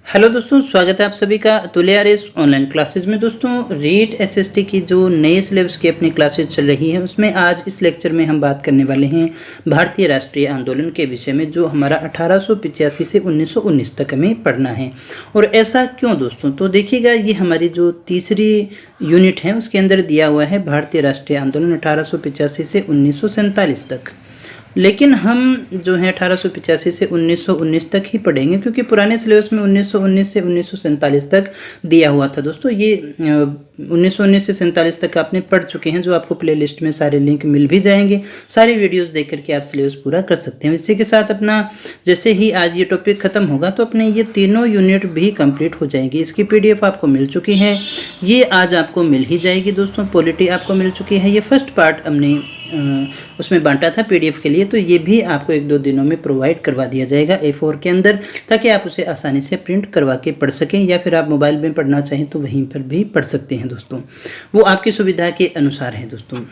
Hello दोस्तों, स्वागत है आप सभी का अतुल्य आरएस ऑनलाइन क्लासेस में। दोस्तों, रीट एसएसटी की जो नए सिलेबस की अपनी क्लासेस चल रही है उसमें आज इस लेक्चर में हम बात करने वाले हैं भारतीय राष्ट्रीय आंदोलन के विषय में, जो हमारा 1885 से 1919 तक हमें पढ़ना है। और ऐसा क्यों दोस्तों? तो देखिएगा, ये हमारी जो तीसरी यूनिट है उसके अंदर दिया हुआ है भारतीय राष्ट्रीय आंदोलन 1885 से 1947 तक। लेकिन हम जो है 1885 से 1919 तक ही पढ़ेंगे, क्योंकि पुराने सिलेबस में 1919 से 1947 तक दिया हुआ था। दोस्तों, ये 1919 से 47 तक आपने पढ़ चुके हैं, जो आपको प्लेलिस्ट में सारे लिंक मिल भी जाएंगे। सारे वीडियोस देख करके आप सिलेबस पूरा कर सकते हैं। इसी के साथ अपना जैसे ही आज ये टॉपिक खत्म होगा तो अपने ये तीनों यूनिट भी कंप्लीट हो जाएगी। इसकी पीडीएफ आपको मिल चुकी है, ये आज आपको मिल ही जाएगी। दोस्तों, पॉलिटी आपको मिल चुकी है, ये फर्स्ट पार्ट हमने उसमें बांटा था पीडीएफ के लिए, तो ये भी आपको 1-2 दिनों में प्रोवाइड करवा दिया जाएगा A4 के अंदर, ताकि आप उसे आसानी से प्रिंट करवा के पढ़ सकें, या फिर आप मोबाइल में पढ़ना चाहें तो वहीं पर भी पढ़ सकते हैं। दोस्तों, वो आपकी सुविधा के अनुसार है। दोस्तों,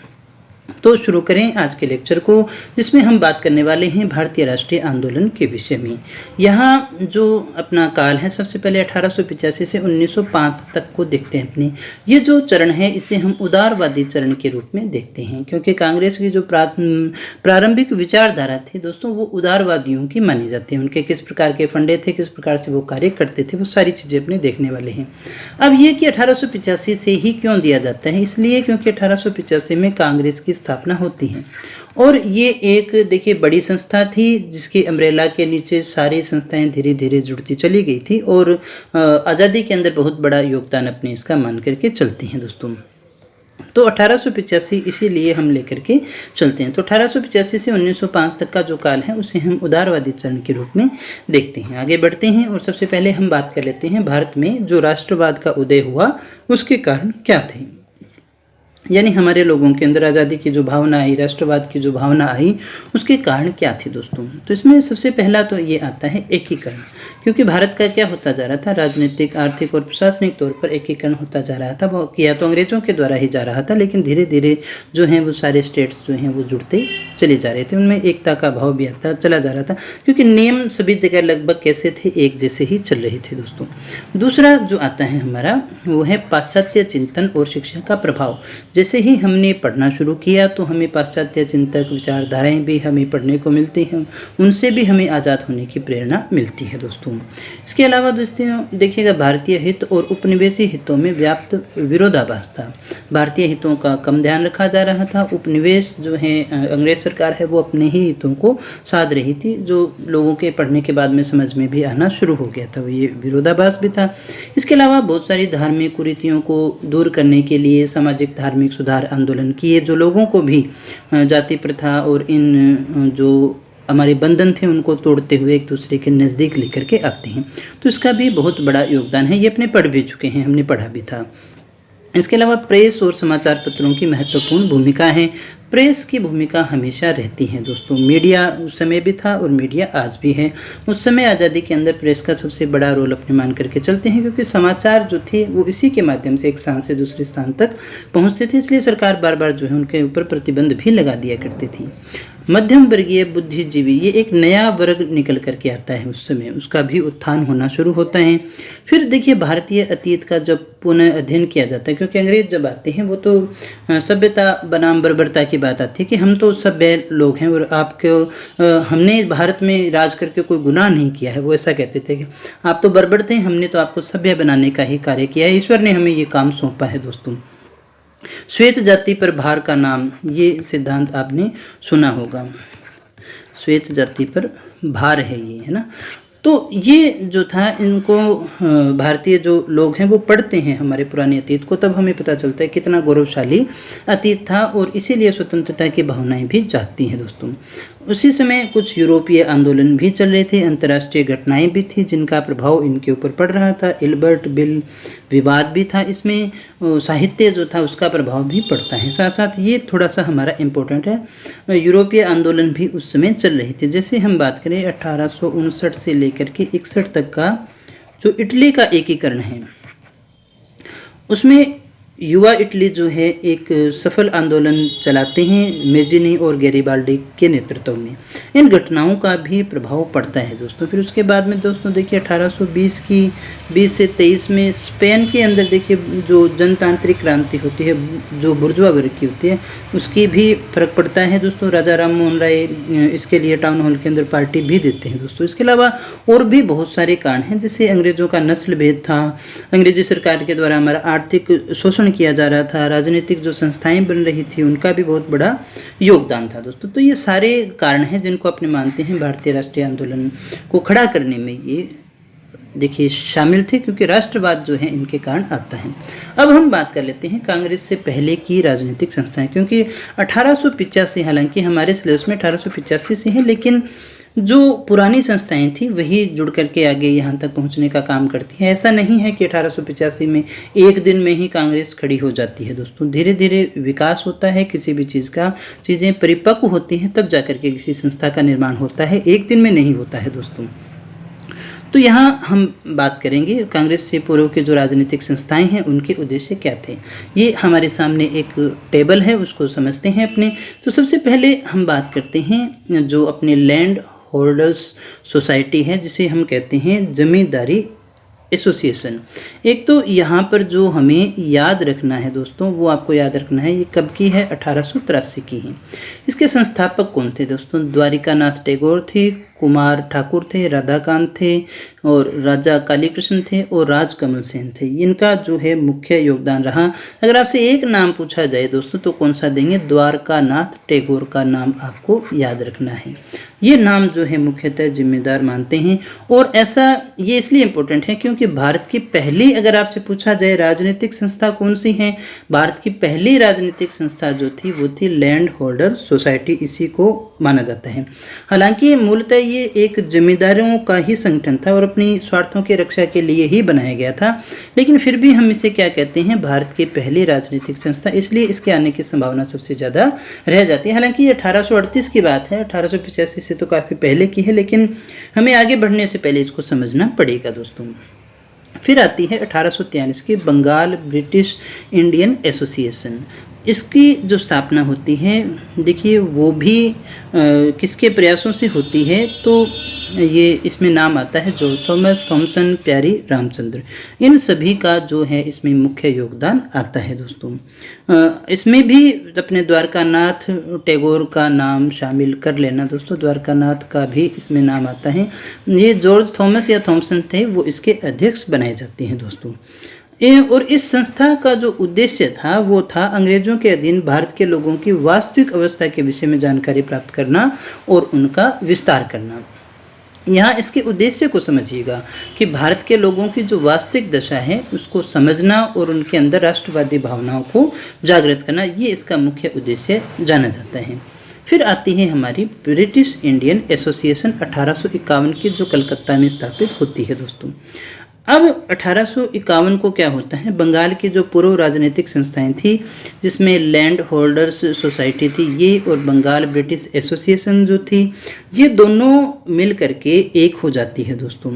तो शुरू करें आज के लेक्चर को, जिसमें हम बात करने वाले हैं भारतीय राष्ट्रीय आंदोलन के विषय में। यहाँ जो अपना काल है, सबसे पहले 1885 से 1905 तक को देखते हैं अपने। ये जो चरण है इसे हम उदारवादी चरण के रूप में देखते हैं, क्योंकि कांग्रेस की जो प्रारंभिक विचारधारा थी दोस्तों, वो उदारवादियों की मानी जाती है। उनके किस प्रकार के फंडे थे, किस प्रकार से वो कार्य करते थे, वो सारी चीज़ें अपने देखने वाले हैं। अब ये कि 1885 से ही क्यों दिया जाता है? इसलिए क्योंकि 1885 में कांग्रेस की स्थापना होती है, और ये एक देखिए बड़ी संस्था थी, जिसकी अम्ब्रेला के नीचे सारी संस्थाएं धीरे धीरे जुड़ती चली गई थी, और आज़ादी के अंदर बहुत बड़ा योगदान अपने इसका मान करके चलती हैं। दोस्तों, तो 1885 इसीलिए हम लेकर के चलते हैं। तो 1885 से 1905 तक का जो काल है उसे हम उदारवादी चरण के रूप में देखते हैं। आगे बढ़ते हैं, और सबसे पहले हम बात कर लेते हैं भारत में जो राष्ट्रवाद का उदय हुआ उसके कारण क्या थे। यानी हमारे लोगों के अंदर आज़ादी की जो भावना आई, राष्ट्रवाद की जो भावना आई, उसके कारण क्या थे दोस्तों? तो इसमें सबसे पहला तो ये आता है एकीकरण, क्योंकि भारत का क्या होता जा रहा था, राजनीतिक, आर्थिक और प्रशासनिक तौर पर एकीकरण होता जा रहा था। वो किया तो अंग्रेजों के द्वारा ही जा रहा था, लेकिन धीरे धीरे जो है वो सारे स्टेट्स जो हैं वो जुड़ते चले जा रहे थे, उनमें एकता का भाव भी आता चला जा रहा था, क्योंकि नियम सभी जगह लगभग कैसे थे, एक जैसे ही चल रहे थे। दोस्तों, दूसरा जो आता है हमारा, वो है पाश्चात्य चिंतन और शिक्षा का प्रभाव। जैसे ही हमने पढ़ना शुरू किया तो हमें पाश्चात्य चिंतक विचारधाराएं भी हमें पढ़ने को मिलती हैं, उनसे भी हमें आज़ाद होने की प्रेरणा मिलती है। दोस्तों, इसके अलावा दोस्तों देखिएगा, भारतीय हित और उपनिवेशी हितों में व्याप्त विरोधाभास था। भारतीय हितों का कम ध्यान रखा जा रहा था, उपनिवेश जो है अंग्रेज सरकार है वो अपने ही हितों को साध रही थी, जो लोगों के पढ़ने के बाद में समझ में भी आना शुरू हो गया था। ये विरोधाभास भी था। इसके अलावा बहुत सारी धार्मिक कुरीतियों को दूर करने के लिए सामाजिक धार्मिक सुधार आंदोलन किए, जो लोगों को भी जाति प्रथा और इन जो हमारे बंधन थे उनको तोड़ते हुए एक दूसरे के नज़दीक लेकर के आते हैं। तो इसका भी बहुत बड़ा योगदान है, ये अपने पढ़ भी चुके हैं, हमने पढ़ा भी था। इसके अलावा प्रेस और समाचार पत्रों की महत्वपूर्ण भूमिका है। प्रेस की भूमिका हमेशा रहती है दोस्तों। मीडिया उस समय भी था और मीडिया आज भी है। उस समय आज़ादी के अंदर प्रेस का सबसे बड़ा रोल अपने मान करके चलते हैं, क्योंकि समाचार जो थे वो इसी के माध्यम से एक स्थान से दूसरे स्थान तक पहुंचते थे, इसलिए सरकार बार बार जो है उनके ऊपर प्रतिबंध भी लगा दिया करती थी। मध्यम वर्गीय बुद्धिजीवी, ये एक नया वर्ग निकल करके आता है उस समय, उसका भी उत्थान होना शुरू होता है। फिर देखिए, भारतीय अतीत का जब पुनः अध्ययन किया जाता है, क्योंकि अंग्रेज जब आते हैं वो तो सभ्यता बनाम बर्बरता की बात आती है कि हम तो सभ्य लोग हैं और आपको हमने भारत में राज करके कोई गुनाह नहीं किया है। वो ऐसा कहते थे कि आप तो बर्बर थे, हमने तो आपको सभ्य बनाने का ही कार्य किया है, ईश्वर ने हमें ये काम सौंपा है। दोस्तों, श्वेत जाति पर भार का नाम, ये सिद्धांत आपने सुना होगा। श्वेत जाति पर भार है ये, है ना। तो ये जो था, इनको भारतीय जो लोग हैं वो पढ़ते हैं हमारे पुराने अतीत को, तब हमें पता चलता है कितना गौरवशाली अतीत था, और इसीलिए स्वतंत्रता की भावनाएं भी जागती हैं। दोस्तों, उसी समय कुछ यूरोपीय आंदोलन भी चल रहे थे, अंतर्राष्ट्रीय घटनाएं भी थी जिनका प्रभाव इनके ऊपर पड़ रहा था। इल्बर्ट बिल विवाद भी था, इसमें साहित्य जो था उसका प्रभाव भी पड़ता है। साथ साथ ये थोड़ा सा हमारा इम्पोर्टेंट है, यूरोपीय आंदोलन भी उस समय चल रहे थे। जैसे हम बात करें 1859 से लेकर के 61 तक का जो इटली का एकीकरण है, उसमें युवा इटली जो है एक सफल आंदोलन चलाते हैं मेजिनी और गैरिबाल्डी के नेतृत्व में। इन घटनाओं का भी प्रभाव पड़ता है दोस्तों। फिर उसके बाद में दोस्तों देखिए 1820 की 20 से 23 में स्पेन के अंदर देखिए जो जनतांत्रिक क्रांति होती है, जो बुर्जुआ वर्ग की होती है, उसकी भी फर्क पड़ता है दोस्तों। राजा राम मोहन राय इसके लिए टाउन हॉल के अंदर पार्टी भी देते हैं दोस्तों। इसके अलावा और भी बहुत सारे कारण हैं, जैसे अंग्रेजों का नस्ल भेद था, अंग्रेजी सरकार के द्वारा हमारा आर्थिक शोषण किया जा रहा था, राजनीतिक जो संस्थाएं बन रही थी उनका भी बहुत बड़ा योगदान था दोस्तों। तो ये सारे कारण हैं जिनको अपने मानते हैं भारतीय राष्ट्रीय आंदोलन को खड़ा करने में ये देखिए शामिल थे, क्योंकि राष्ट्रवाद जो है इनके कारण आता है। अब हम बात कर लेते हैं कांग्रेस से पहले की राजनीतिक संस्थाएं, क्योंकि 1885 हालांकि हमारे सिलेबस में 1885 से है, लेकिन जो पुरानी संस्थाएं थी वही जुड़ करके आगे यहाँ तक पहुँचने का काम करती है। ऐसा नहीं है कि 1885 में एक दिन में ही कांग्रेस खड़ी हो जाती है दोस्तों। धीरे धीरे विकास होता है किसी भी चीज़ का, चीज़ें परिपक्व होती हैं तब जाकर के किसी संस्था का निर्माण होता है, एक दिन में नहीं होता है दोस्तों। तो यहाँ हम बात करेंगे कांग्रेस से पूर्व के जो राजनीतिक संस्थाएं हैं उनके उद्देश्य क्या थे। ये हमारे सामने एक टेबल है, उसको समझते हैं अपने। तो सबसे पहले हम बात करते हैं जो अपने लैंड होल्डर्स सोसाइटी है, जिसे हम कहते हैं जमींदारी एसोसिएशन। एक तो यहाँ पर जो हमें याद रखना है दोस्तों, वो आपको याद रखना है, ये कब की है, 1883 की है। इसके संस्थापक कौन थे दोस्तों? द्वारिकानाथ टैगोर थे, कुमार ठाकुर थे, राधाकांत थे और राजा कालीकृष्ण थे और राजकमल सेन थे। इनका जो है मुख्य योगदान रहा। अगर आपसे एक नाम पूछा जाए दोस्तों तो कौन सा देंगे? द्वारकानाथ टैगोर का नाम आपको याद रखना है। ये नाम जो है मुख्यतः जिम्मेदार मानते हैं। और ऐसा ये इसलिए इम्पोर्टेंट है क्योंकि भारत की पहली, अगर आपसे पूछा जाए राजनीतिक संस्था कौन सी है, भारत की पहली राजनीतिक संस्था जो थी वो थी लैंड होल्डर सोसाइटी, इसी को माना जाता है। हालांकि मूलतः ये एक जमींदारों का ही संगठन था और अपनी स्वार्थों की रक्षा के लिए ही बनाया गया था, लेकिन फिर भी हम इसे क्या कहते हैं, भारत की पहली राजनीतिक संस्था, इसलिए इसके आने की संभावना सबसे ज़्यादा रह जाती है। हालांकि ये 1838 की बात है, 1885 से तो काफ़ी पहले की है, लेकिन हमें आगे बढ़ने से पहले इसको समझना पड़ेगा दोस्तों। फिर आती है 1843 की बंगाल ब्रिटिश इंडियन एसोसिएशन। इसकी जो स्थापना होती है देखिए वो भी किसके प्रयासों से होती है, तो ये इसमें नाम आता है जो थॉमस थॉमसन प्यारी रामचंद्र, इन सभी का जो है इसमें मुख्य योगदान आता है दोस्तों। इसमें भी अपने द्वारकानाथ टैगोर का नाम शामिल कर लेना दोस्तों, द्वारकानाथ का भी इसमें नाम आता है। ये जॉर्ज थॉमस या थॉमसन थे, वो इसके अध्यक्ष बनाए जाते हैं दोस्तों। और इस संस्था का जो उद्देश्य था वो था अंग्रेजों के अधीन भारत के लोगों की वास्तविक अवस्था के विषय में जानकारी प्राप्त करना और उनका विस्तार करना। यहाँ इसके उद्देश्य को समझिएगा कि भारत के लोगों की जो वास्तविक दशा है उसको समझना और उनके अंदर राष्ट्रवादी भावनाओं को जागृत करना, ये इसका मुख्य उद्देश्य जाना जाता है। फिर आती है हमारी ब्रिटिश इंडियन एसोसिएशन 1851 की, जो कलकत्ता में स्थापित होती है दोस्तों। अब 1851 को क्या होता है, बंगाल की जो पूर्व राजनीतिक संस्थाएं थी जिसमें लैंड होल्डर्स सोसाइटी थी ये और बंगाल ब्रिटिश एसोसिएशन जो थी, ये दोनों मिल करके एक हो जाती है दोस्तों।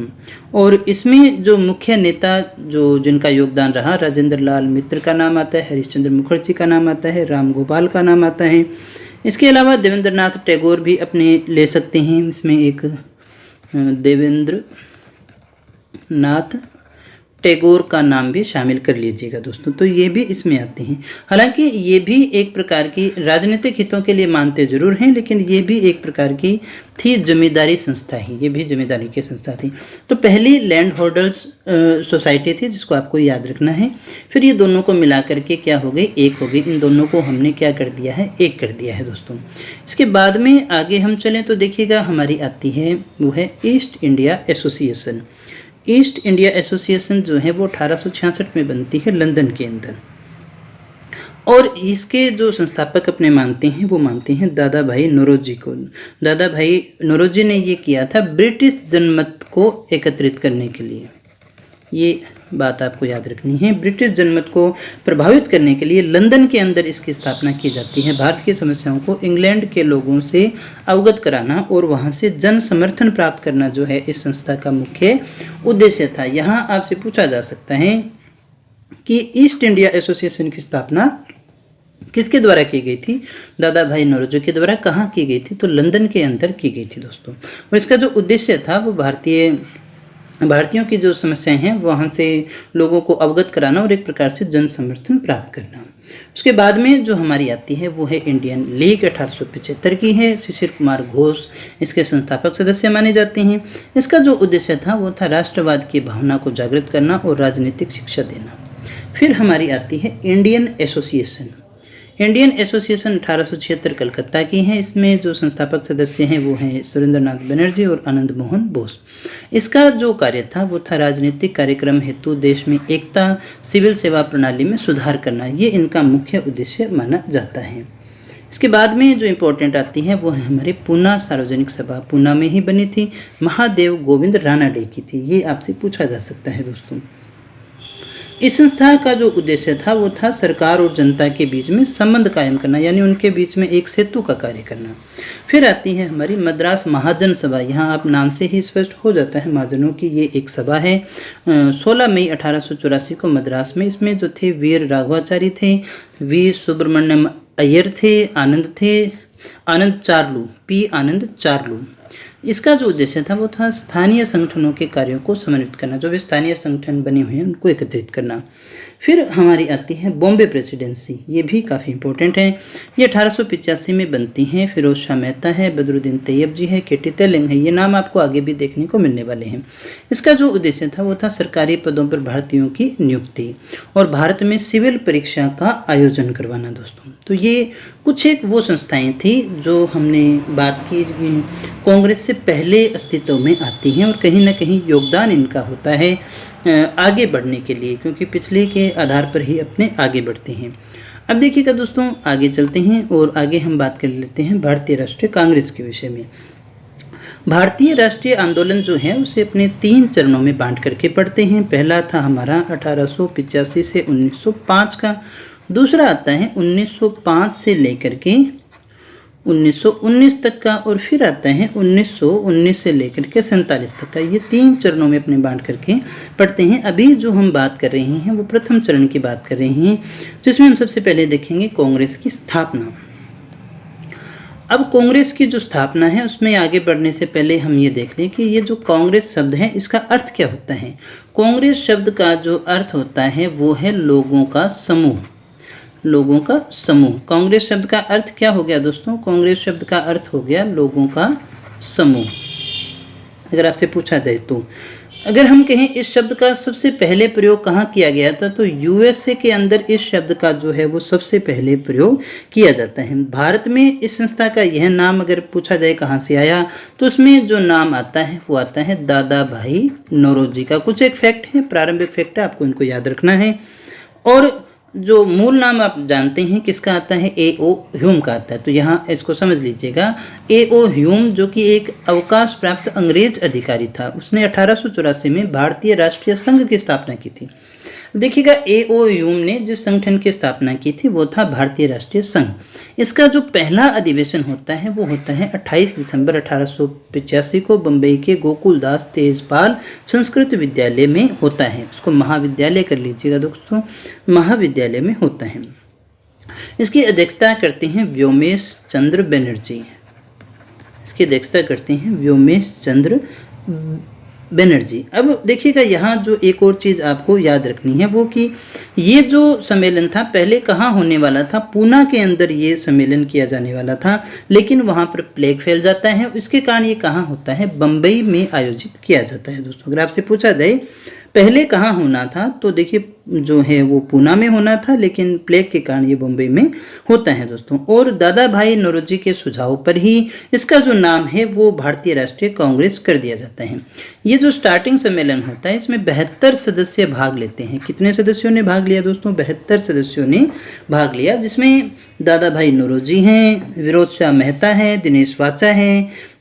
और इसमें जो मुख्य नेता जो जिनका योगदान रहा, राजेंद्र लाल मित्र का नाम आता है, हरीशचंद्र मुखर्जी का नाम आता है, राम गोपाल का नाम आता है। इसके अलावा देवेंद्रनाथ टैगोर भी अपने ले सकते हैं, इसमें एक देवेंद्र नाथ टैगोर का नाम भी शामिल कर लीजिएगा दोस्तों, तो ये भी इसमें आते हैं। हालांकि ये भी एक प्रकार की राजनीतिक हितों के लिए मानते जरूर हैं, लेकिन ये भी एक प्रकार की थी जमींदारी संस्था ही, ये भी जमींदारी की संस्था थी। तो पहली लैंड होल्डर्स सोसाइटी थी जिसको आपको याद रखना है। फिर ये दोनों को मिला करके क्या हो गई, एक हो गई। इन दोनों को हमने क्या कर दिया है, एक कर दिया है दोस्तों। इसके बाद में आगे हम चलें तो देखिएगा हमारी आती है वो है east India association. East India association जो है वो 1866 में बनती है लंदन के अंदर, और इसके जो संस्थापक अपने मानते हैं वो मानते हैं दादा भाई नौरोजी को। दादा भाई नौरोजी ने ये किया था ब्रिटिश जनमत को एकत्रित करने के लिए, ये बात आपको याद रखनी है। ब्रिटिश जनमत को प्रभावित करने के लिए लंदन के अंदर इसकी स्थापना की जाती है। भारत की समस्याओं को इंग्लैंड के लोगों से अवगत कराना और वहां से जन समर्थन प्राप्त करना जो है इस संस्था का मुख्य उद्देश्य था। यहाँ आपसे पूछा जा सकता है कि ईस्ट इंडिया एसोसिएशन की स्थापना किसके द्वारा की गई थी? दादा भाई नौरोजी के द्वारा। कहाँ की गई थी? तो लंदन के अंदर की गई थी दोस्तों। और इसका जो उद्देश्य था वो भारतीयों की जो समस्याएं हैं वहाँ से लोगों को अवगत कराना और एक प्रकार से जन समर्थन प्राप्त करना। उसके बाद में जो हमारी आती है वो है इंडियन लीग, 1875 की है। शिशिर कुमार घोष इसके संस्थापक सदस्य माने जाते हैं। इसका जो उद्देश्य था वो था राष्ट्रवाद की भावना को जागृत करना और राजनीतिक शिक्षा देना। फिर हमारी आती है Indian association. Indian association 1876 Calcutta की है। इसमें जो संस्थापक सदस्य हैं वो हैं सुरेंद्रनाथ बनर्जी और आनंद मोहन बोस। इसका जो कार्य था वो था राजनीतिक कार्यक्रम हेतु देश में एकता, सिविल सेवा प्रणाली में सुधार करना। ये इनका मुख्य उद्देश्य माना जाता है। इसके बाद में जो इम्पोर्टेंट आती है वो है हमारी पूना सार्वजनिक सभा। पूना में ही बनी थी, महादेव गोविंद रानाडे की थी। ये आपसे पूछा जा सकता है दोस्तों। इस संस्था का जो उद्देश्य था वो था सरकार और जनता के बीच में संबंध कायम करना, यानी उनके बीच में एक सेतु का कार्य करना। फिर आती है हमारी मद्रास महाजन सभा। यहाँ आप नाम से ही स्पष्ट हो जाता है महाजनों की ये एक सभा है। 16 मई 1884 को मद्रास में। इसमें जो थे वीर राघवाचारी थे, वी सुब्रमण्यम अय्यर थे, आनंद चार्लू, पी आनंद चार्लू। इसका जो उद्देश्य था वो था स्थानीय संगठनों के कार्यों को समन्वित करना, जो भी स्थानीय संगठन बने हुए हैं उनको एकत्रित करना। फिर हमारी आती है बॉम्बे प्रेसिडेंसी। ये भी काफ़ी इंपॉर्टेंट है। ये 1885 में बनती हैं। फिरोज शाह मेहता है, बदरुद्दीन तैयब जी है, केटी तेलिंग है। ये नाम आपको आगे भी देखने को मिलने वाले हैं। इसका जो उद्देश्य था वो था सरकारी पदों पर भारतीयों की नियुक्ति और भारत में सिविल परीक्षा का आयोजन करवाना दोस्तों। तो ये कुछ एक वो संस्थाएं थी जो हमने बात की कांग्रेस से पहले अस्तित्व में आती हैं और कहीं ना कहीं योगदान इनका होता है आगे बढ़ने के लिए, क्योंकि पिछले के आधार पर ही अपने आगे बढ़ते हैं। अब देखिएगा दोस्तों, आगे चलते हैं और आगे हम बात कर लेते हैं भारतीय राष्ट्रीय कांग्रेस के विषय में। भारतीय राष्ट्रीय आंदोलन जो है उसे अपने 3 चरणों में बांट करके पढ़ते हैं। पहला था हमारा 1885 से 1905 का। दूसरा आता है 1905 से लेकर के 1919 तक का, और फिर आता है 1919 से लेकर के 47 तक का। ये 3 चरणों में अपने बांट करके पढ़ते हैं। अभी जो हम बात कर रहे हैं वो प्रथम चरण की बात कर रहे हैं, जिसमें हम सबसे पहले देखेंगे कांग्रेस की स्थापना। अब कांग्रेस की जो स्थापना है उसमें आगे बढ़ने से पहले हम ये देख लें कि ये जो कांग्रेस शब्द है इसका अर्थ क्या होता है। कांग्रेस शब्द का जो अर्थ होता है वो है लोगों का समूह। लोगों का समूह। कांग्रेस शब्द का अर्थ क्या हो गया दोस्तों? कांग्रेस शब्द का अर्थ हो गया लोगों का समूह। अगर आपसे पूछा जाए तो अगर हम कहें इस शब्द का सबसे पहले प्रयोग कहाँ किया गया था, तो यूएसए के अंदर इस शब्द का जो है वो सबसे पहले प्रयोग किया जाता है। भारत में इस संस्था का यह नाम अगर पूछा जाए कहाँ से आया, तो उसमें जो नाम आता है वो आता है दादा भाई नौरोजी का। कुछ एक फैक्ट है, प्रारंभिक फैक्ट है, आपको इनको याद रखना है। और जो मूल नाम आप जानते हैं किसका आता है? A.O. ह्यूम का आता है। तो यहाँ इसको समझ लीजिएगा। A.O. ह्यूम जो कि एक अवकाश प्राप्त अंग्रेज अधिकारी था, उसने 1884 में भारतीय राष्ट्रीय संघ की स्थापना की थी। देखिएगा, A.O. ह्यूम ने जिस संगठन की स्थापना की थी वो था भारतीय राष्ट्रीय संघ। इसका जो पहला अधिवेशन होता है वो होता है 28 दिसंबर 1885 को बम्बई के गोकुलदास तेजपाल संस्कृत विद्यालय में होता है। उसको महाविद्यालय कर लीजिएगा दोस्तों, महाविद्यालय में होता है। इसकी अध्यक्षता करते हैं व्योमेश चंद्र बनर्जी। इसकी अध्यक्षता करते हैं व्योमेश चंद्र बनर्जी। अब देखिएगा, यहाँ जो एक और चीज़ आपको याद रखनी है वो कि ये जो सम्मेलन था पहले कहाँ होने वाला था? पूना के अंदर ये सम्मेलन किया जाने वाला था, लेकिन वहाँ पर प्लेग फैल जाता है। इसके कारण ये कहाँ होता है? बम्बई में आयोजित किया जाता है दोस्तों। अगर आपसे पूछा जाए पहले कहाँ होना था, तो देखिए जो है वो पूना में होना था, लेकिन प्लेग के कारण ये बम्बई में होता है दोस्तों। और दादा भाई नौरोजी के सुझाव पर ही इसका जो नाम है वो भारतीय राष्ट्रीय कांग्रेस कर दिया जाता है। ये जो स्टार्टिंग सम्मेलन होता है इसमें 72 सदस्य भाग लेते हैं। कितने सदस्यों ने भाग लिया दोस्तों? 72 सदस्यों ने भाग लिया, जिसमें दादा भाई नौरोजी हैं, विरोध शाह मेहता है, दिनेश वाचा है,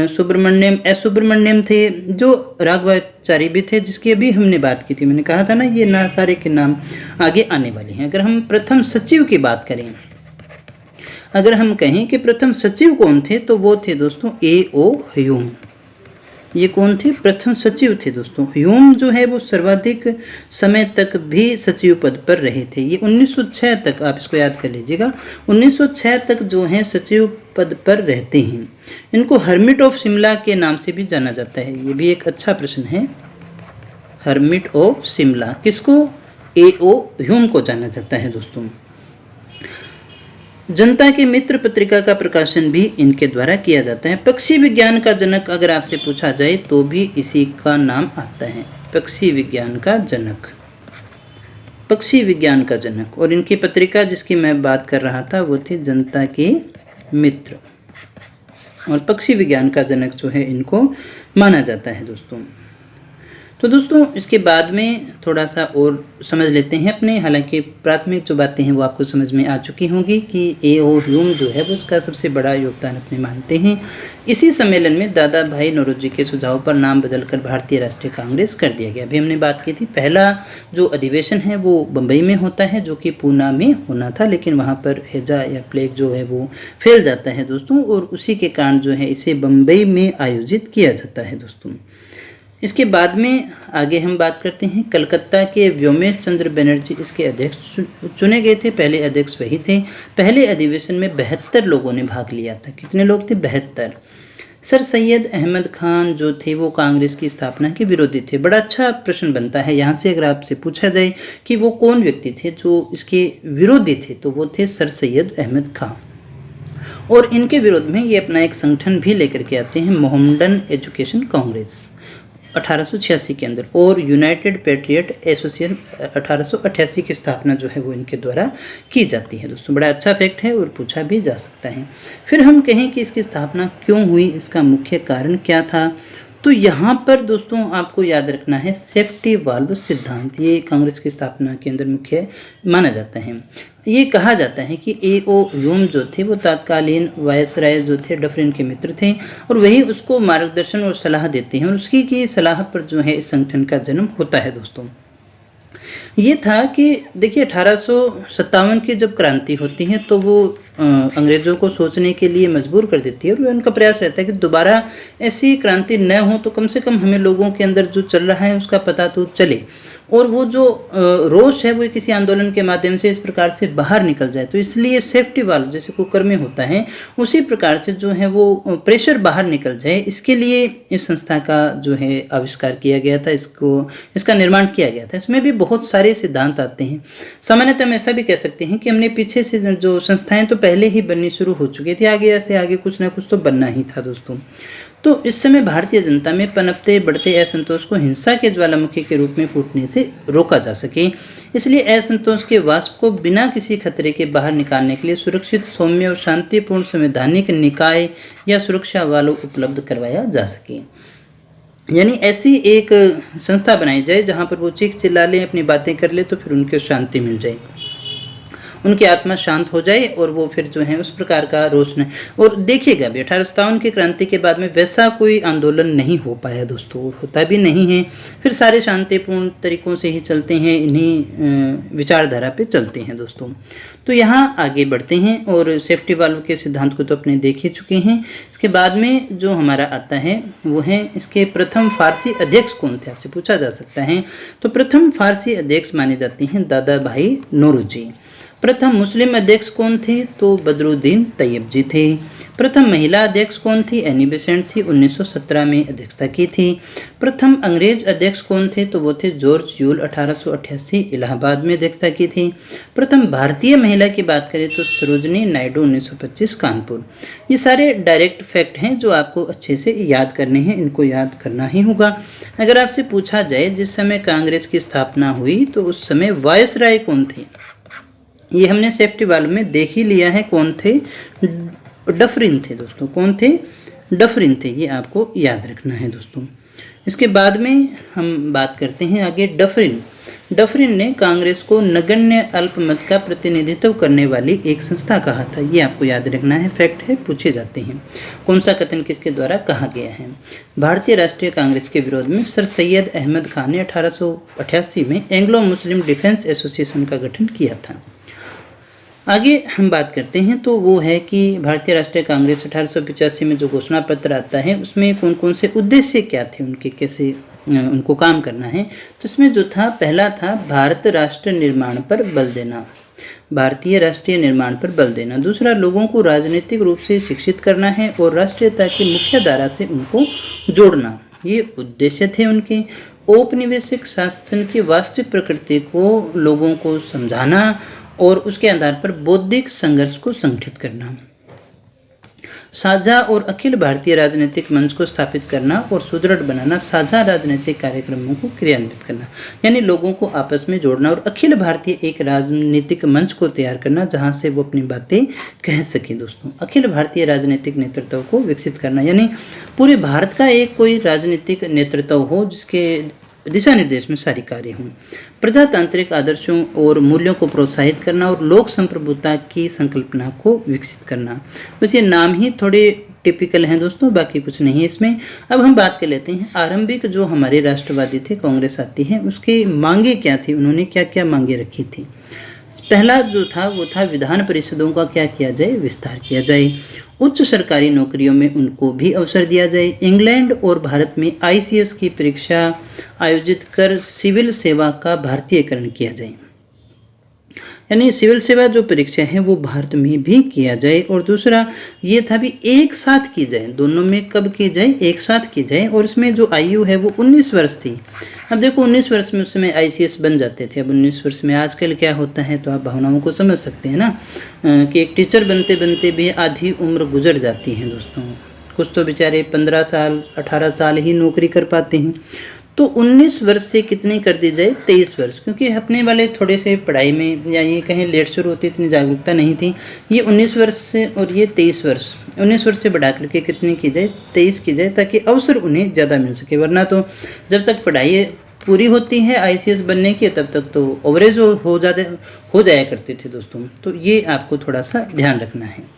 सुब्रमण्यम थे, जो राघवाचारी भी थे, जिसकी अभी हमने बात की थी। मैंने कहा था ना ये ना सारे के नाम आगे आने वाले हैं। अगर हम प्रथम सचिव की बात करें, अगर हम कहें कि प्रथम सचिव कौन थे, तो वो थे दोस्तों A.O. ह्यूम। ये कौन थे? प्रथम सचिव थे दोस्तों। ह्यूम जो है वो सर्वाधिक समय तक भी सचिव पद पर रहे थे। ये 1906 तक, आप इसको याद कर लीजिएगा, 1906 तक जो है सचिव पद पर रहते हैं। इनको हर्मिट ऑफ शिमला के नाम से भी जाना जाता है। ये भी एक अच्छा प्रश्न है। हर्मिट ऑफ शिमला किसको? A.O. ह्यूम को जाना जाता है दोस्तों। जनता के मित्र पत्रिका का प्रकाशन भी इनके द्वारा किया जाता है। पक्षी विज्ञान का जनक अगर आपसे पूछा जाए तो भी इसी का नाम आता है। पक्षी विज्ञान का जनक, पक्षी विज्ञान का जनक। और इनकी पत्रिका जिसकी मैं बात कर रहा था वो थी जनता के मित्र, और पक्षी विज्ञान का जनक जो है इनको माना जाता है दोस्तों। तो दोस्तों इसके बाद में थोड़ा सा और समझ लेते हैं अपने, हालांकि प्राथमिक जो बातें हैं वो आपको समझ में आ चुकी होंगी कि A.O. ह्यूम जो है वो उसका सबसे बड़ा योगदान अपने मानते हैं। इसी सम्मेलन में दादा भाई नौरोजी के सुझाव पर नाम बदलकर भारतीय राष्ट्रीय कांग्रेस कर दिया गया। अभी हमने बात की थी, पहला जो अधिवेशन है वो बम्बई में होता है, जो कि पूना में होना था, लेकिन वहाँ पर हैजा या प्लेग जो है वो फैल जाता है दोस्तों, और उसी के कारण जो है इसे बम्बई में आयोजित किया जाता है दोस्तों। इसके बाद में आगे हम बात करते हैं, कलकत्ता के व्योमेश चंद्र बनर्जी इसके अध्यक्ष चुने गए थे। पहले अध्यक्ष वही थे। पहले अधिवेशन में 72 लोगों ने भाग लिया था। कितने लोग थे? 72। सर सैयद अहमद खान जो थे वो कांग्रेस की स्थापना के विरोधी थे। बड़ा अच्छा प्रश्न बनता है यहाँ से, अगर आपसे पूछा जाए कि वो कौन व्यक्ति थे जो इसके विरोधी थे, तो वो थे सर सैयद अहमद खान। और इनके विरोध में ये अपना एक संगठन भी लेकर के आते हैं, मोहम्मडन एजुकेशन कांग्रेस 1886 के अंदर, और यूनाइटेड पैट्रियट एसोसिएशन 1888 की स्थापना जो है वो इनके द्वारा की जाती है दोस्तों। बड़ा अच्छा फैक्ट है और पूछा भी जा सकता है। फिर हम कहें कि इसकी स्थापना क्यों हुई, इसका मुख्य कारण क्या था, तो यहाँ पर दोस्तों आपको याद रखना है सेफ्टी वाल्व सिद्धांत। ये कांग्रेस की स्थापना के अंदर मुख्य माना जाता है। ये कहा जाता है कि A.O. ह्यूम जो थे वो तत्कालीन वायसराय जो थे डफरिन के मित्र थे, और वही उसको मार्गदर्शन और सलाह देते हैं, और उसकी की सलाह पर जो है इस संगठन का जन्म होता है दोस्तों। ये था कि देखिए 1857 की जब क्रांति होती है तो वो अंग्रेजों को सोचने के लिए मजबूर कर देती है, और उनका प्रयास रहता है कि दोबारा ऐसी क्रांति न हो, तो कम से कम हमें लोगों के अंदर जो चल रहा है उसका पता तो चले, और वो जो रोष है वो किसी आंदोलन के माध्यम से इस प्रकार से बाहर निकल जाए। तो इसलिए सेफ्टी वाल्व जैसे कुकर में होता है उसी प्रकार से जो है वो प्रेशर बाहर निकल जाए, इसके लिए इस संस्था का जो है आविष्कार किया गया था, इसका निर्माण किया गया था। इसमें भी बहुत सारे सिद्धांत आते हैं। सामान्यतः हम ऐसा भी कह सकते हैं कि हमने पीछे से जो संस्थाएं तो पहले ही बननी शुरू हो चुकी थी, आगे से आगे कुछ ना कुछ तो बनना ही था दोस्तों। तो इस समय भारतीय जनता में पनपते बढ़ते असंतोष को हिंसा के ज्वालामुखी के रूप में फूटने से रोका जा सके, इसलिए असंतोष के वाष्प को बिना किसी खतरे के बाहर निकालने के लिए सुरक्षित, सौम्य और शांतिपूर्ण संवैधानिक निकाय या सुरक्षा वालों उपलब्ध करवाया जा सके। यानी ऐसी एक संस्था बनाई जाए जहां पर वो चीख चिल्ला लें, अपनी बातें कर ले, तो फिर उनको शांति मिल जाए, उनकी आत्मा शांत हो जाए, और वो फिर जो है उस प्रकार का रोष नहीं। और देखिएगा भी 1857 की क्रांति के बाद में वैसा कोई आंदोलन नहीं हो पाया दोस्तों, और होता भी नहीं है। फिर सारे शांतिपूर्ण तरीकों से ही चलते हैं, इन्हीं विचारधारा पे चलते हैं दोस्तों। तो यहाँ आगे बढ़ते हैं, और सेफ्टी वाल्व के सिद्धांत को तो अपने देख ही चुके हैं। इसके बाद में जो हमारा आता है वो है इसके प्रथम फारसी अध्यक्ष कौन थे, आपसे पूछा जा सकता है। तो प्रथम फारसी अध्यक्ष माने जाते हैं दादा भाई नौरोजी। प्रथम मुस्लिम अध्यक्ष कौन थे, तो बदरुद्दीन तैयब जी थे। प्रथम महिला अध्यक्ष कौन थी, एनी बेसेंट थी, 1917 में अध्यक्षता की थी। प्रथम अंग्रेज अध्यक्ष कौन थे, तो वो थे जॉर्ज यूल, 1888 इलाहाबाद में अध्यक्षता की थी। प्रथम भारतीय महिला की बात करें तो सरोजनी नायडू, 1925 कानपुर। ये सारे डायरेक्ट फैक्ट हैं जो आपको अच्छे से याद करने हैं, इनको याद करना ही होगा। अगर आपसे पूछा जाए जिस समय कांग्रेस की स्थापना हुई तो उस समय वायसराय कौन थे, ये हमने सेफ्टी वाल्व में देख ही लिया है, कौन थे, डफरिन थे दोस्तों। कौन थे, डफरिन थे, ये आपको याद रखना है दोस्तों। इसके बाद में हम बात करते हैं आगे डफरिन ने कांग्रेस को नगण्य अल्पमत का प्रतिनिधित्व करने वाली एक संस्था कहा था, ये आपको याद रखना है, फैक्ट है, पूछे जाते हैं। कौन सा कथन किसके द्वारा कहा गया है। भारतीय राष्ट्रीय कांग्रेस के विरोध में सर सैयद अहमद खान ने 1888 में एंग्लो मुस्लिम डिफेंस एसोसिएशन का गठन किया था। आगे हम बात करते हैं तो वो है कि भारतीय राष्ट्रीय कांग्रेस 1885 में जो घोषणा पत्र आता है उसमें कौन कौन से उद्देश्य क्या थे उनके, कैसे उनको काम करना है। तो इसमें जो था, पहला था भारत राष्ट्र निर्माण पर बल देना, भारतीय राष्ट्रीय निर्माण पर बल देना। दूसरा, लोगों को राजनीतिक रूप से शिक्षित करना है और राष्ट्रीयता की मुख्य धारा से उनको जोड़ना, ये उद्देश्य थे उनके। औपनिवेशिक शासन की वास्तविक प्रकृति को लोगों को समझाना और उसके आधार पर बौद्धिक संघर्ष को संगठित करना। साझा और अखिल भारतीय राजनीतिक मंच को स्थापित करना और सुदृढ़ बनाना, साझा राजनीतिक कार्यक्रमों को क्रियान्वित करना, यानी लोगों को आपस में जोड़ना और अखिल भारतीय एक राजनीतिक मंच को तैयार करना जहां से वो अपनी बातें कह सके। दोस्तों, अखिल भारतीय राजनीतिक नेतृत्व को विकसित करना, यानी पूरे भारत का एक कोई राजनीतिक नेतृत्व हो जिसके दिशा निर्देश में सारी कार्य हों। प्रजातांत्रिक आदर्शों और मूल्यों को प्रोत्साहित करना और लोक संप्रभुता की संकल्पना को विकसित करना। बस ये नाम ही थोड़े टिपिकल हैं दोस्तों, बाकी कुछ नहीं है इसमें। अब हम बात कर लेते हैं आरंभिक जो हमारे राष्ट्रवादी थे, कांग्रेस आती है, उसकी मांगे क्या थी, उन्होंने क्या क्या मांगे रखी थी। पहला जो था वो था विधान परिषदों का क्या किया जाए, विस्तार किया जाए। उच्च सरकारी नौकरियों में उनको भी अवसर दिया जाए। इंग्लैंड और भारत में आईसीएस की परीक्षा आयोजित कर सिविल सेवा का भारतीयकरण किया जाए, यानी सिविल सेवा जो परीक्षा है वो भारत में भी किया जाए। और दूसरा ये था भी एक साथ की जाए, दोनों में कब की जाए, एक साथ की जाए। और इसमें जो आयु है वो 19 वर्ष थी। अब देखो 19 वर्ष में उस समय आईसीएस बन जाते थे, अब 19 वर्ष में आजकल क्या होता है तो आप भावनाओं को समझ सकते हैं ना, कि एक टीचर बनते बनते भी आधी उम्र गुजर जाती है दोस्तों। कुछ तो बेचारे 15 साल 18 साल ही नौकरी कर पाते हैं। तो 19 वर्ष से कितनी कर दी जाए, 23 वर्ष, क्योंकि अपने वाले थोड़े से पढ़ाई में या ये कहें लेट शुरू होती, इतनी जागरूकता नहीं थी। ये 19 वर्ष से और ये 23 वर्ष, 19 वर्ष से बढ़ा करके कितनी की जाए, 23 की जाए, ताकि अवसर उन्हें ज़्यादा मिल सके। वरना तो जब तक पढ़ाई पूरी होती है आईसीएस बनने की तब तक तो ओवरेज हो जाया करते थे दोस्तों। तो ये आपको थोड़ा सा ध्यान रखना है।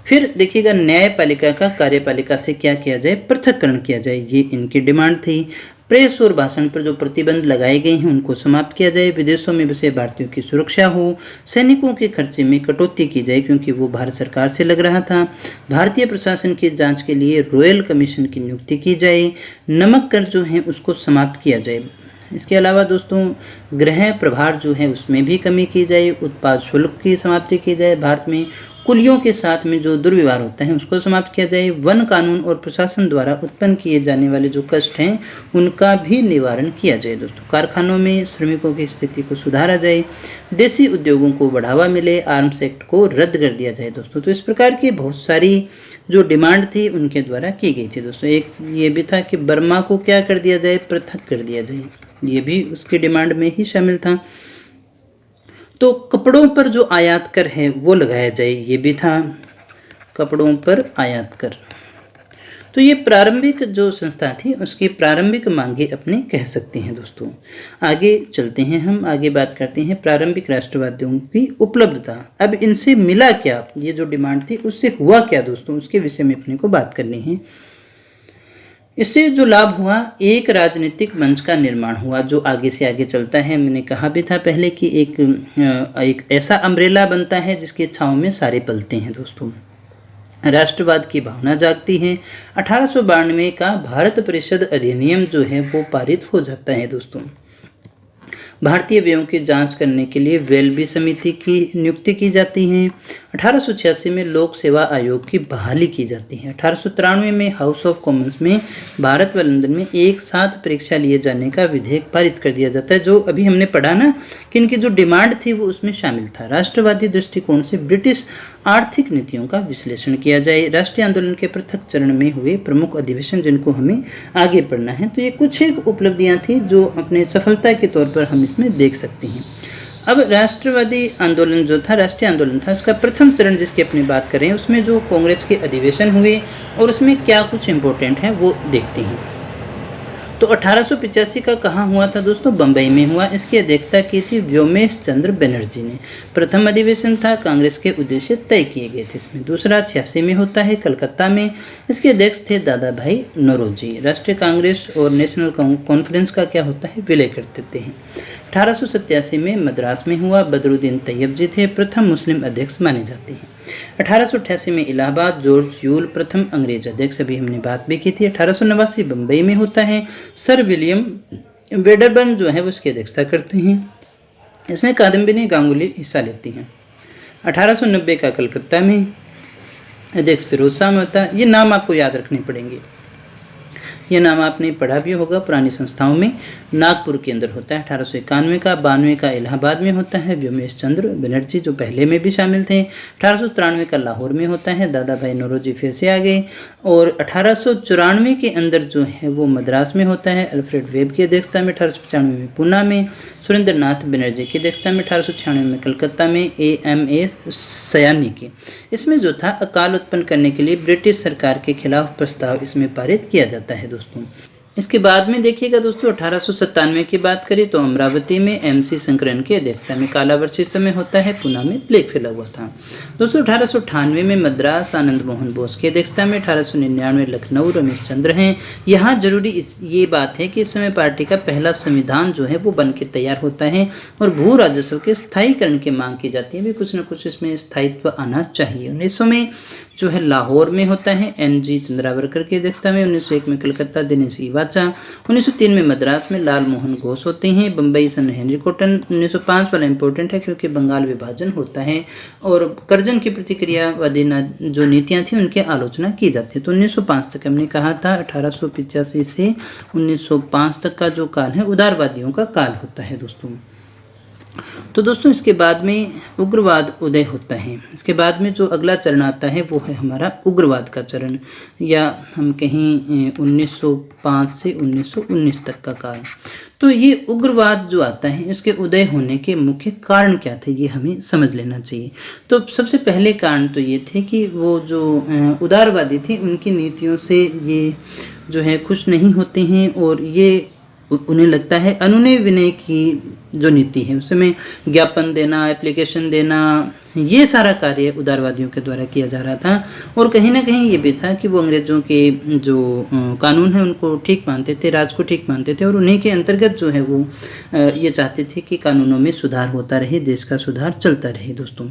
फिर देखिएगा न्यायपालिका का कार्यपालिका से क्या किया जाए, पृथक्करण किया जाए, ये इनकी डिमांड थी। प्रेस और भाषण पर जो प्रतिबंध लगाए गए हैं उनको समाप्त किया जाए। विदेशों में बसे भारतीयों की सुरक्षा हो। सैनिकों के खर्चे में कटौती की जाए क्योंकि वो भारत सरकार से लग रहा था। भारतीय प्रशासन की जांच के लिए रॉयल कमीशन की नियुक्ति की जाए। नमक कर जो है उसको समाप्त किया जाए। इसके अलावा दोस्तों गृह प्रभार जो है उसमें भी कमी की जाए। उत्पाद शुल्क की समाप्ति की जाए। भारत में कुलियों के साथ में जो दुर्व्यवहार होता है उसको समाप्त किया जाए। वन कानून और प्रशासन द्वारा उत्पन्न किए जाने वाले जो कष्ट हैं उनका भी निवारण किया जाए दोस्तों। कारखानों में श्रमिकों की स्थिति को सुधारा जाए। देसी उद्योगों को बढ़ावा मिले। आर्म्स एक्ट को रद्द कर दिया जाए दोस्तों। तो इस प्रकार की बहुत सारी जो डिमांड थी उनके द्वारा की गई थी दोस्तों। एक ये भी था कि बर्मा को क्या कर दिया जाए, पृथक कर दिया जाए, ये भी उसकी डिमांड में ही शामिल था। तो कपड़ों पर जो आयात कर है वो लगाया जाए, ये भी था, कपड़ों पर आयात कर। तो ये प्रारंभिक जो संस्था थी उसकी प्रारंभिक मांगे अपने कह सकते हैं दोस्तों। आगे चलते हैं, हम आगे बात करते हैं प्रारंभिक राष्ट्रवादियों की उपलब्धता। अब इनसे मिला क्या, ये जो डिमांड थी उससे हुआ क्या दोस्तों, उसके विषय में अपने को बात करनी है। इससे जो लाभ हुआ, एक राजनीतिक मंच का निर्माण हुआ जो आगे से आगे चलता है। मैंने कहा भी था पहले कि एक ऐसा अम्ब्रेला बनता है जिसके छांव में सारे पलते हैं दोस्तों। राष्ट्रवाद की भावना जागती है। 1892 का भारत परिषद अधिनियम जो है वो पारित हो जाता है दोस्तों। भारतीय व्ययों की जांच करने के लिए वेल्बी समिति की नियुक्ति की जाती है। 1886 में लोक सेवा आयोग की बहाली की जाती है। 1893 में हाउस ऑफ कॉमन्स में भारत व लंदन में एक साथ परीक्षा लिए जाने का विधेयक पारित कर दिया जाता है, जो अभी हमने पढ़ा ना कि इनकी जो डिमांड थी वो उसमें शामिल था। राष्ट्रवादी दृष्टिकोण से ब्रिटिश आर्थिक नीतियों का विश्लेषण किया जाए। राष्ट्रीय आंदोलन के पृथक चरण में हुए प्रमुख अधिवेशन जिनको हमें आगे पढ़ना है। तो ये कुछ एक उपलब्धियां थी जो अपने सफलता के तौर पर हम इसमें देख सकते हैं। अब राष्ट्रवादी आंदोलन जो था, राष्ट्रीय आंदोलन था, उसका प्रथम चरण जिसकी अपनी बात करें उसमें जो कांग्रेस के अधिवेशन हुए और उसमें क्या कुछ इंपॉर्टेंट है वो देखते हैं। तो 1885 का कहाँ हुआ था दोस्तों, बंबई में हुआ। इसकी अध्यक्षता की थी व्योमेश चंद्र बनर्जी ने। प्रथम अधिवेशन था, कांग्रेस के उद्देश्य तय किए गए थे इसमें। दूसरा 86 में होता है कलकत्ता में। इसके अध्यक्ष थे दादा भाई नौरोजी। राष्ट्रीय कांग्रेस और नेशनल कॉन्फ्रेंस का क्या होता है, विलय कर देते हैं। 1887 में मद्रास में हुआ। बदरुद्दीन तैयब जी थे प्रथम मुस्लिम अध्यक्ष माने जाते हैं। 1888 में इलाहाबाद, जॉर्ज यूल प्रथम अंग्रेज अध्यक्ष, अभी हमने बात भी की थी। 1889 बम्बई में होता है। सर विलियम वेडरबर्न जो है वो इसकी अध्यक्षता करते हैं। इसमें कादम्बिनी गांगुली हिस्सा लेती हैं। 1890 का कलकत्ता में अध्यक्ष फिरोज शाह में होता है। ये नाम आपको याद रखने पड़ेंगे, ये नाम आपने पढ़ा भी होगा पुरानी संस्थाओं में। नागपुर के अंदर होता है। 1891 का, 92 का इलाहाबाद में होता है। व्योमेश चंद्र बनर्जी जो पहले में भी शामिल थे। 1893 का लाहौर में होता है। दादा भाई नौरोजी फिर से आ गए। और 1894 के अंदर जो है वो मद्रास में होता है, अल्फ्रेड वेब की अध्यक्षता में। 1895 में पूना में, सुरेंद्र नाथ बनर्जी की अध्यक्षता में। 1896 में कलकत्ता में AMA सयानी की। इसमें जो था अकाल उत्पन्न करने के लिए ब्रिटिश सरकार के खिलाफ प्रस्ताव इसमें पारित किया जाता है दोस्तों। इसके बाद में देखिएगा दोस्तों 1897 की बात करें तो अमरावती में MC शंकरन की अध्यक्षता में कालावर्षी समय होता है। पुणे में प्लेग फैला हुआ था दोस्तों। 1898 में मद्रास आनंद मोहन बोस की अध्यक्षता में। 1899 लखनऊ रमेश चंद्र हैं। यहाँ जरूरी ये बात है कि इस समय पार्टी का पहला संविधान जो है वो बन के तैयार होता है और भू राजस्व के स्थायीकरण की मांग की जाती है। भी कुछ न कुछ इसमें स्थायित्व आना चाहिए। 1900 में जो है लाहौर में होता है NG चंद्रावरकर की अध्यक्षता में। 1901 में कलकत्ता दिनेश इवाचा। 1903 में मद्रास में लाल मोहन घोष होते हैं। बम्बई सन हेनरी कॉटन। 1905 वाला इंपॉर्टेंट है क्योंकि बंगाल विभाजन होता है और कर्जन की प्रतिक्रियावादी जो नीतियां थी उनकी आलोचना की जाती है। तो 1905 तक हमने कहा था। 1885 से 1905 तक का जो काल है उदारवादियों का काल होता है दोस्तों। तो दोस्तों इसके बाद में उग्रवाद उदय होता है। इसके बाद में जो अगला चरण आता है वो है हमारा उग्रवाद का चरण, या हम कहें 1905 से 1919 तक का काल। तो ये उग्रवाद जो आता है इसके उदय होने के मुख्य कारण क्या थे ये हमें समझ लेना चाहिए। तो सबसे पहले कारण तो ये थे कि वो जो उदारवादी थे उनकी नीतियों से ये जो है खुश नहीं होते हैं और ये उन्हें लगता है अनुनय विनय की जो नीति है उसमें ज्ञापन देना, एप्लीकेशन देना, ये सारा कार्य उदारवादियों के द्वारा किया जा रहा था। और कहीं ना कहीं ये भी था कि वो अंग्रेजों के जो कानून है उनको ठीक मानते थे, राज को ठीक मानते थे और उन्हीं के अंतर्गत जो है वो ये चाहते थे कि कानूनों में सुधार होता रहे, देश का सुधार चलता रहे दोस्तों।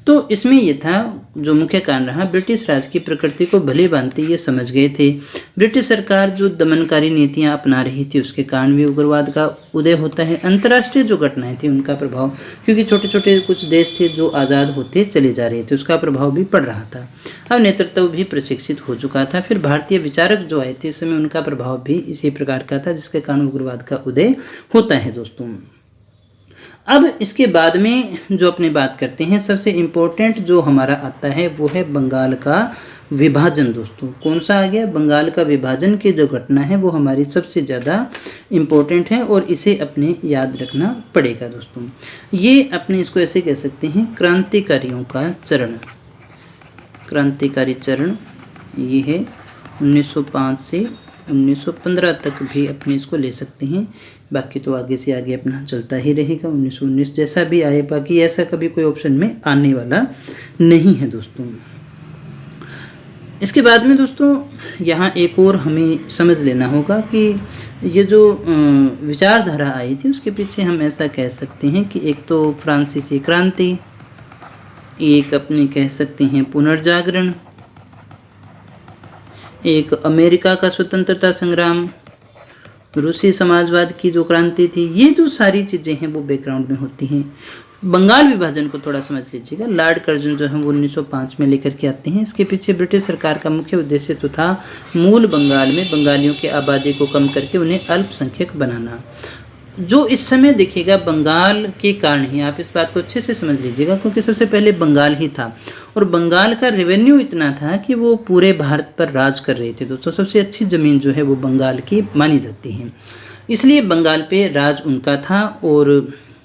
तो इसमें ये था जो मुख्य कारण रहा, ब्रिटिश राज की प्रकृति को भली भांति ये समझ गए थे। ब्रिटिश सरकार जो दमनकारी नीतियां अपना रही थी उसके कारण भी उग्रवाद का उदय होता है। अंतर्राष्ट्रीय जो घटनाएं थी उनका प्रभाव, क्योंकि छोटे छोटे कुछ देश थे जो आज़ाद होते चले जा रहे थे, उसका प्रभाव भी पड़ रहा था। अब नेतृत्व भी प्रशिक्षित हो चुका था। फिर भारतीय विचारक जो आए थे इस समय उनका प्रभाव भी इसी प्रकार का था जिसके कारण उग्रवाद का उदय होता है दोस्तों। अब इसके बाद में जो अपने बात करते हैं सबसे इम्पोर्टेंट जो हमारा आता है वो है बंगाल का विभाजन दोस्तों। कौन सा आ गया? बंगाल का विभाजन की जो घटना है वो हमारी सबसे ज़्यादा इम्पोर्टेंट है और इसे अपने याद रखना पड़ेगा दोस्तों। ये अपने इसको ऐसे कह सकते हैं क्रांतिकारियों का चरण। क्रांतिकारी चरण ये है 1905 से 1915 तक भी अपने इसको ले सकते हैं। बाकी तो आगे से आगे अपना चलता ही रहेगा, 1919 जैसा भी आए, बाकी ऐसा कभी कोई ऑप्शन में आने वाला नहीं है दोस्तों। इसके बाद में दोस्तों यहाँ एक और हमें समझ लेना होगा कि ये जो विचारधारा आई थी उसके पीछे हम ऐसा कह सकते हैं कि एक तो फ्रांसीसी क्रांति, एक अपने कह सकते हैं पुनर्जागरण, एक अमेरिका का स्वतंत्रता संग्राम, रूसी समाजवाद की जो क्रांति थी, ये जो सारी चीज़ें हैं वो बैकग्राउंड में होती हैं। बंगाल विभाजन को थोड़ा समझ लीजिएगा। लॉर्ड कर्जन जो है वो 1905 में लेकर के आते हैं। इसके पीछे ब्रिटिश सरकार का मुख्य उद्देश्य तो था मूल बंगाल में बंगालियों की आबादी को कम करके उन्हें अल्पसंख्यक बनाना। जो इस समय देखिएगा बंगाल के कारण ही, आप इस बात को अच्छे से समझ लीजिएगा क्योंकि सबसे पहले बंगाल ही था और बंगाल का रेवेन्यू इतना था कि वो पूरे भारत पर राज कर रहे थे दोस्तों। सबसे अच्छी ज़मीन जो है वो बंगाल की मानी जाती है, इसलिए बंगाल पे राज उनका था। और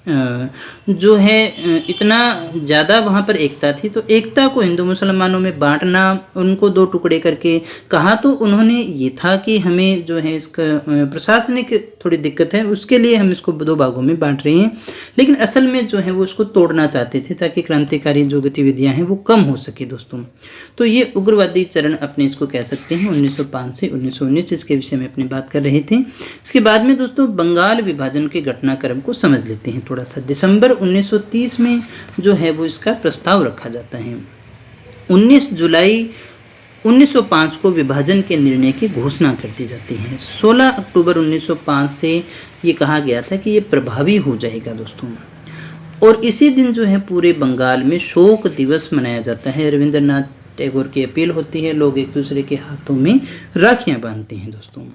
जो है इतना ज़्यादा वहाँ पर एकता थी, तो एकता को हिंदू मुसलमानों में बांटना, उनको दो टुकड़े करके कहा, तो उन्होंने ये था कि हमें जो है इसका प्रशासनिक थोड़ी दिक्कत है, उसके लिए हम इसको दो भागों में बांट रहे हैं, लेकिन असल में जो है वो उसको तोड़ना चाहते थे ताकि क्रांतिकारी जो गतिविधियां हैं वो कम हो सके दोस्तों। तो ये उग्रवादी चरण अपने इसको कह सकते हैं 1905 से 1919, इसके विषय में अपनी बात कर रहे थे। इसके बाद में दोस्तों बंगाल विभाजन के घटनाक्रम को समझ लेते हैं थोड़ा सा। दिसंबर 1930 में जो है वो इसका प्रस्ताव रखा जाता है। 19 जुलाई 1905 को विभाजन के निर्णय की घोषणा कर दी जाती है। 16 अक्टूबर 1905 से ये कहा गया था कि ये प्रभावी हो जाएगा दोस्तों, और इसी दिन जो है पूरे बंगाल में शोक दिवस मनाया जाता है। रविंद्रनाथ टैगोर की अपील होती है, लोग एक दूसरे के हाथों में राखियां बांधते हैं दोस्तों।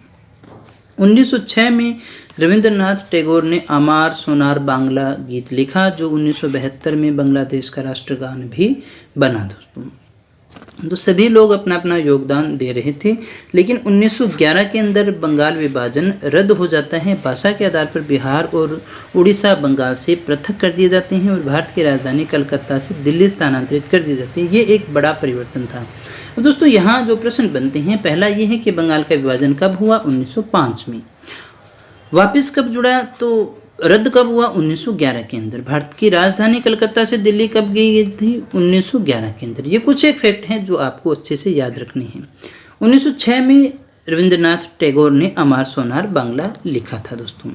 1906 में रविंद्रनाथ टैगोर ने अमार सोनार बांग्ला गीत लिखा, जो 1972 में बांग्लादेश का राष्ट्रगान भी बना दोस्तों। तो सभी लोग अपना अपना योगदान दे रहे थे, लेकिन 1911 के अंदर बंगाल विभाजन रद्द हो जाता है। भाषा के आधार पर बिहार और उड़ीसा बंगाल से पृथक कर दिए जाते हैं और भारत की राजधानी कलकत्ता से दिल्ली स्थानांतरित कर दी जाती है। ये एक बड़ा परिवर्तन था। तो दोस्तों यहाँ जो प्रश्न बनते हैं, पहला ये है कि बंगाल का विभाजन कब हुआ? 1905 में। वापस कब जुड़ा? तो रद्द कब हुआ? 1911 के अंदर। भारत की राजधानी कलकत्ता से दिल्ली कब गई थी? 1911 के अंदर। ये कुछ एक फैक्ट हैं जो आपको अच्छे से याद रखने हैं। 1906 में रविंद्रनाथ टैगोर ने अमार सोनार बांग्ला लिखा था दोस्तों।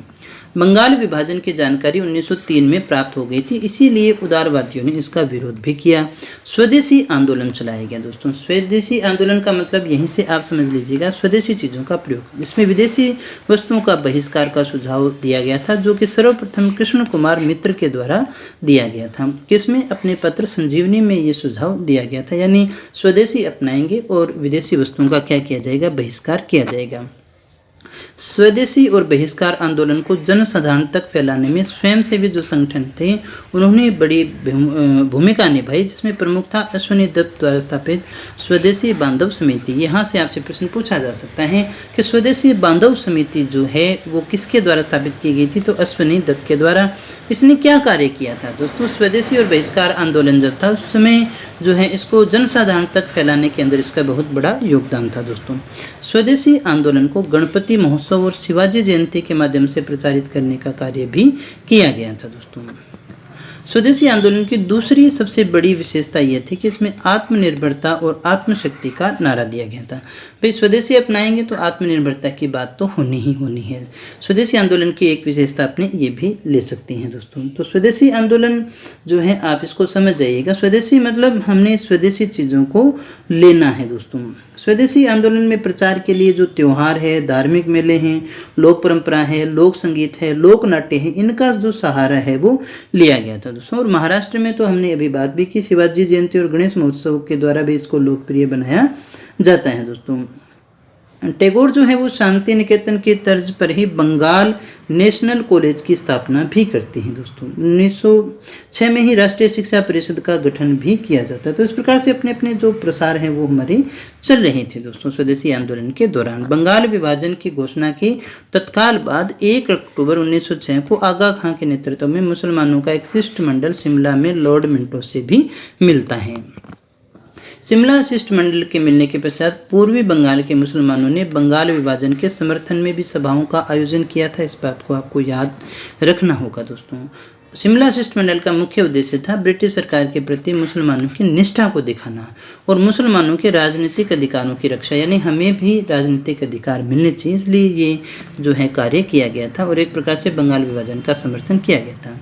बंगाल विभाजन की जानकारी 1903 में प्राप्त हो गई थी, इसीलिए उदारवादियों ने इसका विरोध भी किया। स्वदेशी आंदोलन चलाया गया दोस्तों। स्वदेशी आंदोलन का मतलब यहीं से आप समझ लीजिएगा, स्वदेशी चीज़ों का प्रयोग। इसमें विदेशी वस्तुओं का बहिष्कार का सुझाव दिया गया था, जो कि सर्वप्रथम कृष्ण कुमार मित्र के द्वारा दिया गया था। किसमें? अपने पत्र संजीवनी में ये सुझाव दिया गया था, यानी स्वदेशी अपनाएंगे और विदेशी वस्तुओं का क्या किया जाएगा? बहिष्कार किया जाएगा। स्वदेशी और बहिष्कार आंदोलन को जनसाधारण तक फैलाने में स्वयंसेवी जो संगठन थे उन्होंने बड़ी भूमिका निभाई, जिसमें प्रमुख था अश्विनी दत्त द्वारा स्थापित स्वदेशी बांधव समिति। यहाँ से आपसे प्रश्न पूछा जा सकता है कि स्वदेशी बांधव समिति जो है वो किसके द्वारा स्थापित की गई थी? तो अश्विनी दत्त के द्वारा। इसने क्या कार्य किया था दोस्तों? स्वदेशी और बहिष्कार आंदोलन जब था उस समय जो है इसको जनसाधारण तक फैलाने के अंदर इसका बहुत बड़ा योगदान था दोस्तों। स्वदेशी आंदोलन को गणपति महोत्सव और शिवाजी जयंती के माध्यम से प्रचारित करने का कार्य भी किया गया था दोस्तों। स्वदेशी आंदोलन की दूसरी सबसे बड़ी विशेषता यह थी कि इसमें आत्मनिर्भरता और आत्मशक्ति का नारा दिया गया था। भाई स्वदेशी अपनाएंगे तो आत्मनिर्भरता की बात तो होनी ही होनी है। स्वदेशी आंदोलन की एक विशेषता अपने ये भी ले सकते हैं दोस्तों। तो स्वदेशी आंदोलन जो है आप इसको समझ जाइएगा। स्वदेशी मतलब हमने स्वदेशी चीज़ों को लेना है दोस्तों। स्वदेशी आंदोलन में प्रचार के लिए जो त्योहार है, धार्मिक मेले हैं, लोक परंपरा है, लोक संगीत है, लोक नाट्य है, इनका जो सहारा है वो लिया गया था दोस्तों। और महाराष्ट्र में तो हमने अभी बात भी की, शिवाजी जयंती और गणेश महोत्सव के द्वारा भी इसको लोकप्रिय बनाया जाता है दोस्तों। टैगोर जो है वो शांति निकेतन की तर्ज पर ही बंगाल नेशनल कॉलेज की स्थापना भी करते हैं दोस्तों। 1906 में ही राष्ट्रीय शिक्षा परिषद का गठन भी किया जाता है। तो इस प्रकार से अपने अपने जो प्रसार हैं वो हमारे चल रहे थे दोस्तों स्वदेशी आंदोलन के दौरान। बंगाल विभाजन की घोषणा की तत्काल बाद 1 अक्टूबर 1906 को आगा खां के नेतृत्व में मुसलमानों का एक शिष्टमंडल शिमला में लॉर्ड मिंटो से भी मिलता है। शिमला शिष्टमंडल के मिलने के पश्चात पूर्वी बंगाल के मुसलमानों ने बंगाल विभाजन के समर्थन में भी सभाओं का आयोजन किया था। इस बात को आपको याद रखना होगा दोस्तों। शिमला शिष्टमंडल का मुख्य उद्देश्य था ब्रिटिश सरकार के प्रति मुसलमानों की निष्ठा को दिखाना और मुसलमानों के राजनीतिक अधिकारों की रक्षा, यानी हमें भी राजनीतिक अधिकार मिलने चाहिए, इसलिए ये जो है कार्य किया गया था और एक प्रकार से बंगाल विभाजन का समर्थन किया गया था।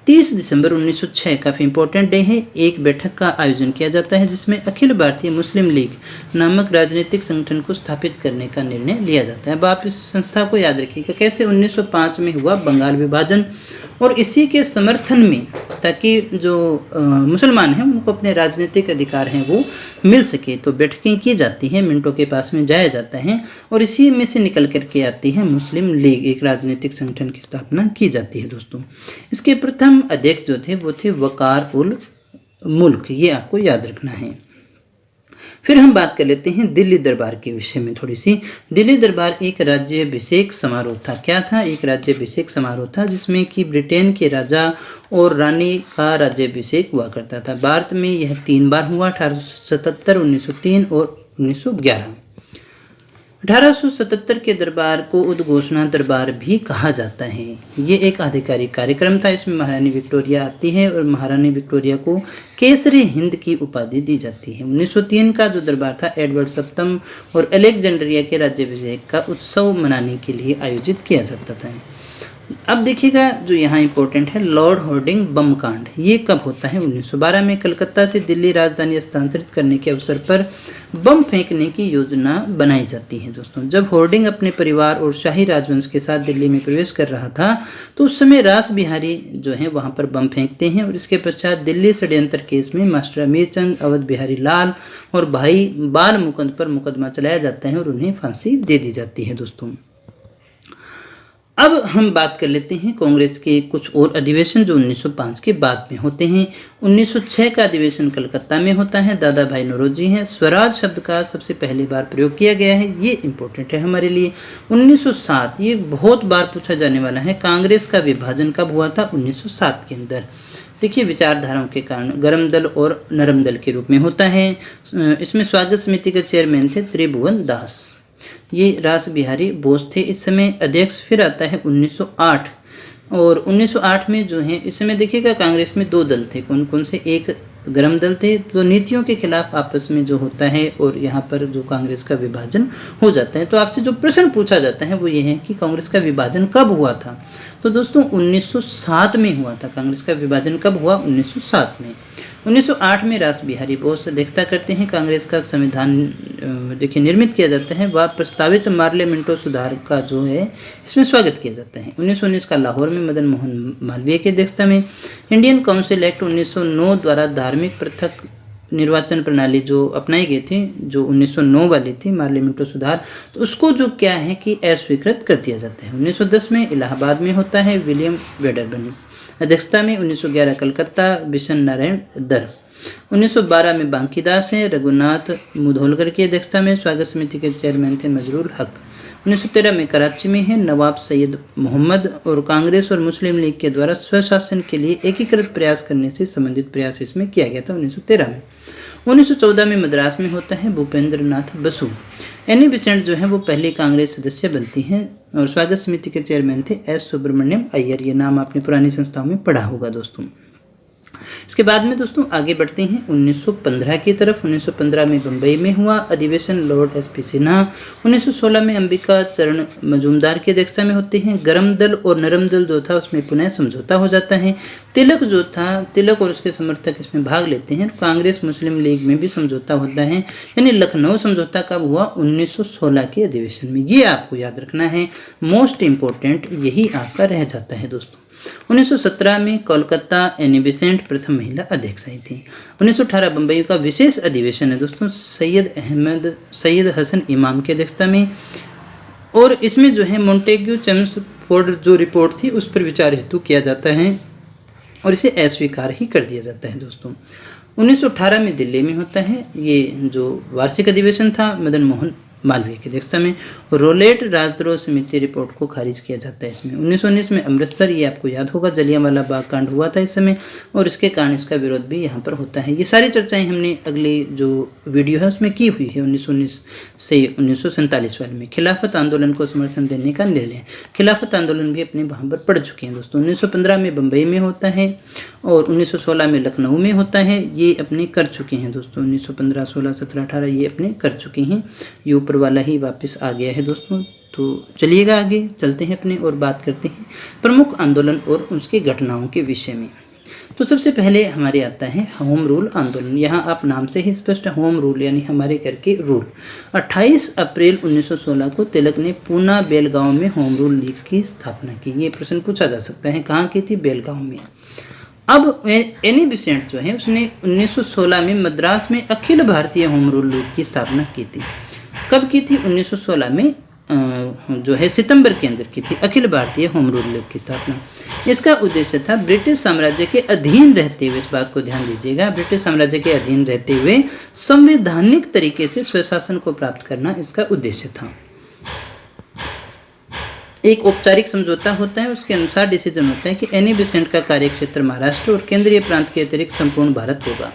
30 दिसंबर 1906 काफ़ी इंपॉर्टेंट डे है। एक बैठक का आयोजन किया जाता है जिसमें अखिल भारतीय मुस्लिम लीग नामक राजनीतिक संगठन को स्थापित करने का निर्णय लिया जाता है। अब आप इस संस्था को याद रखिएगा कैसे 1905 में हुआ बंगाल विभाजन, और इसी के समर्थन में ताकि जो मुसलमान हैं उनको अपने राजनीतिक अधिकार हैं वो मिल सके, तो बैठकें की जाती हैं, मिंटो के पास में जाया जाता है और इसी में से निकल करके आती है मुस्लिम लीग, एक राजनीतिक संगठन की स्थापना की जाती है दोस्तों। इसके प्रथम अध्यक्ष जो थे वो थे वकार उल मुल्क, ये आपको याद रखना है। फिर हम बात कर लेते हैं दिल्ली दरबार के विषय में थोड़ी सी। दिल्ली दरबार एक राज्याभिषेक समारोह था। क्या था? एक राज्याभिषेक समारोह था जिसमें कि ब्रिटेन के राजा और रानी का राज्याभिषेक हुआ करता था। भारत में यह 3 बार हुआ, 1877, 1903 और 1911। 1877 के दरबार को उद्घोषणा दरबार भी कहा जाता है। ये एक आधिकारिक कार्यक्रम था। इसमें महारानी विक्टोरिया आती है और महारानी विक्टोरिया को केसरी हिंद की उपाधि दी जाती है। 1903 का जो दरबार था एडवर्ड सप्तम और अलेक्जेंड्रिया के राज्याभिषेक का उत्सव मनाने के लिए आयोजित किया जाता था। अब देखिएगा जो यहाँ इंपॉर्टेंट है, लॉर्ड होर्डिंग बम कांड। ये कब होता है? 1912 में कलकत्ता से दिल्ली राजधानी हस्तांतरित करने के अवसर पर बम फेंकने की योजना बनाई जाती है दोस्तों। जब होर्डिंग अपने परिवार और शाही राजवंश के साथ दिल्ली में प्रवेश कर रहा था तो उस समय रास बिहारी जो है वहाँ पर बम फेंकते हैं और इसके पश्चात दिल्ली षड्यंत्र केस में मास्टर अमीरचंद, अवध बिहारी लाल और भाई बाल मुकुंद पर मुकदमा चलाया जाता है और उन्हें फांसी दे दी जाती है दोस्तों। अब हम बात कर लेते हैं कांग्रेस के कुछ और अधिवेशन जो 1905 के बाद में होते हैं। 1906 का अधिवेशन कलकत्ता में होता है। दादा भाई नौरोजी हैं। स्वराज शब्द का सबसे पहली बार प्रयोग किया गया है। ये इंपॉर्टेंट है हमारे लिए। 1907, ये बहुत बार पूछा जाने वाला है। कांग्रेस का विभाजन कब हुआ था? 1907 के अंदर। देखिए विचारधाराओं के कारण गर्म दल और नरम दल के रूप में होता है। इसमें स्वागत समिति के चेयरमैन थे त्रिभुवन दास। ये रास बिहारी बोस थे इस समय अध्यक्ष। फिर आता है 1908 और 1908 में जो है इस समय देखिएगा कांग्रेस में 2 दल थे। कौन कौन से? एक गर्म दल थे तो नीतियों के खिलाफ आपस में जो होता है और यहाँ पर जो कांग्रेस का विभाजन हो जाता है। तो आपसे जो प्रश्न पूछा जाता है वो ये है कि कांग्रेस का विभाजन कब हुआ था? तो दोस्तों 1907 में हुआ था। कांग्रेस का विभाजन कब हुआ? 1907 में। 1908 में रास बिहारी बोस अध्यक्षता करते हैं। कांग्रेस का संविधान देखिए निर्मित किया जाता है। वह प्रस्तावित मार्ले मिंटो सुधार का जो है इसमें स्वागत किया जाता है। 1919 का लाहौर में मदन मोहन मालवीय की अध्यक्षता में इंडियन काउंसिल एक्ट 1909 द्वारा धार्मिक पृथक निर्वाचन प्रणाली जो अपनाई गई थी, जो 1909 वाली थी मार्ले मिंटो सुधार, तो उसको जो क्या है कि अस्वीकृत कर दिया जाता है। 1910 में इलाहाबाद में होता है विलियम वेडरबर्न अध्यक्षता में। 1911 कलकत्ता बिशन नारायण दर। 1912 में बांकीदास हैं। रघुनाथ मुधोलकर की अध्यक्षता में स्वागत समिति के चेयरमैन थे मजरूल हक। 1913 में कराची में है नवाब सैयद मोहम्मद और कांग्रेस और मुस्लिम लीग के द्वारा स्वशासन के लिए एकीकृत प्रयास करने से संबंधित प्रयास इसमें किया गया था 1913 में। 1914 में मद्रास में होता है भूपेंद्र नाथ बसु। एनी बेसेंट जो है वो पहली कांग्रेस सदस्य बनती हैं और स्वागत समिति के चेयरमैन थे एस सुब्रमण्यम अय्यर। ये नाम आपने पुरानी संस्थाओं में पढ़ा होगा दोस्तों। इसके बाद में दोस्तों आगे बढ़ते हैं 1915 की तरफ। 1915 में बंबई में हुआ अधिवेशन लॉर्ड एस.पी. सिन्हा। 1916 में अंबिका चरण मजूमदार की अध्यक्षता में होते हैं। गर्म दल और नरम दल जो था उसमें पुनः समझौता हो जाता है। तिलक जो था, तिलक और उसके समर्थक इसमें भाग लेते हैं। कांग्रेस मुस्लिम लीग में भी समझौता होता है। यानी लखनऊ समझौता कब हुआ? 1916 के अधिवेशन में। ये आपको याद रखना है, मोस्ट इंपोर्टेंट यही आपका रह जाता है दोस्तों। 1917 में कोलकाता एनी बेसेंट प्रथम महिला अध्यक्ष आई थी। 1918 बंबई का विशेष अधिवेशन है दोस्तों सैयद हसन इमाम की अध्यक्षता में और इसमें जो है मोंटेग्यू चेम्सफोर्ड जो रिपोर्ट थी उस पर विचार हेतु किया जाता है और इसे अस्वीकार ही कर दिया जाता है दोस्तों। 1918 में दिल्ली में होता है ये जो वार्षिक अधिवेशन था मदन मोहन मालवीय की अध्यक्षता में। रोलेट राजद्रोह समिति रिपोर्ट को खारिज किया जाता है इसमें। 1919 में अमृतसर, ये आपको याद होगा जलियांवाला बाग कांड हुआ था इस समय और इसके कारण इसका विरोध भी यहाँ पर होता है। ये सारी चर्चाएं हमने अगली जो वीडियो है उसमें की हुई है 1919 से 1947 वाले में। खिलाफत आंदोलन को समर्थन देने का निर्णय, खिलाफत आंदोलन भी अपने वहाँ पर पढ़ चुके हैं दोस्तों। 1915 में बम्बई में होता है और 1916 में लखनऊ में होता है। ये अपने कर चुके हैं दोस्तों। 1915, 16, 17, 18 ये अपने कर चुके हैं। ये ऊपर वाला ही वापस आ गया है दोस्तों। तो चलिएगा आगे चलते हैं अपने और बात करते हैं प्रमुख आंदोलन और उसकी घटनाओं के विषय में। तो सबसे पहले हमारे आता है होम रूल आंदोलन। यहाँ आप नाम से ही स्पष्ट, होम रूल यानी हमारे घर के रूल। 28 अप्रैल 1916 को तिलक ने पूना बेलगांव में होम रूल लीग की स्थापना की। ये प्रश्न पूछा जा सकता है कहाँ की थी? बेलगांव में। अब एनी बेसेंट जो है उसने 1916 में मद्रास में Akhil Bharatiya home rule league की स्थापना की थी। कब की थी? 1916 में जो है सितंबर के अंदर की थी, Akhil Bharatiya home rule league की स्थापना। इसका उद्देश्य था ब्रिटिश साम्राज्य के अधीन रहते हुए, इस बात को ध्यान दीजिएगा, ब्रिटिश साम्राज्य के अधीन रहते हुए संवैधानिक तरीके से स्वशासन को प्राप्त करना इसका उद्देश्य था। एक औपचारिक समझौता होता है, उसके अनुसार डिसीजन होता है कि एनी बेसेंट का कार्यक्षेत्र महाराष्ट्र और केंद्रीय प्रांत के अतिरिक्त संपूर्ण भारत होगा।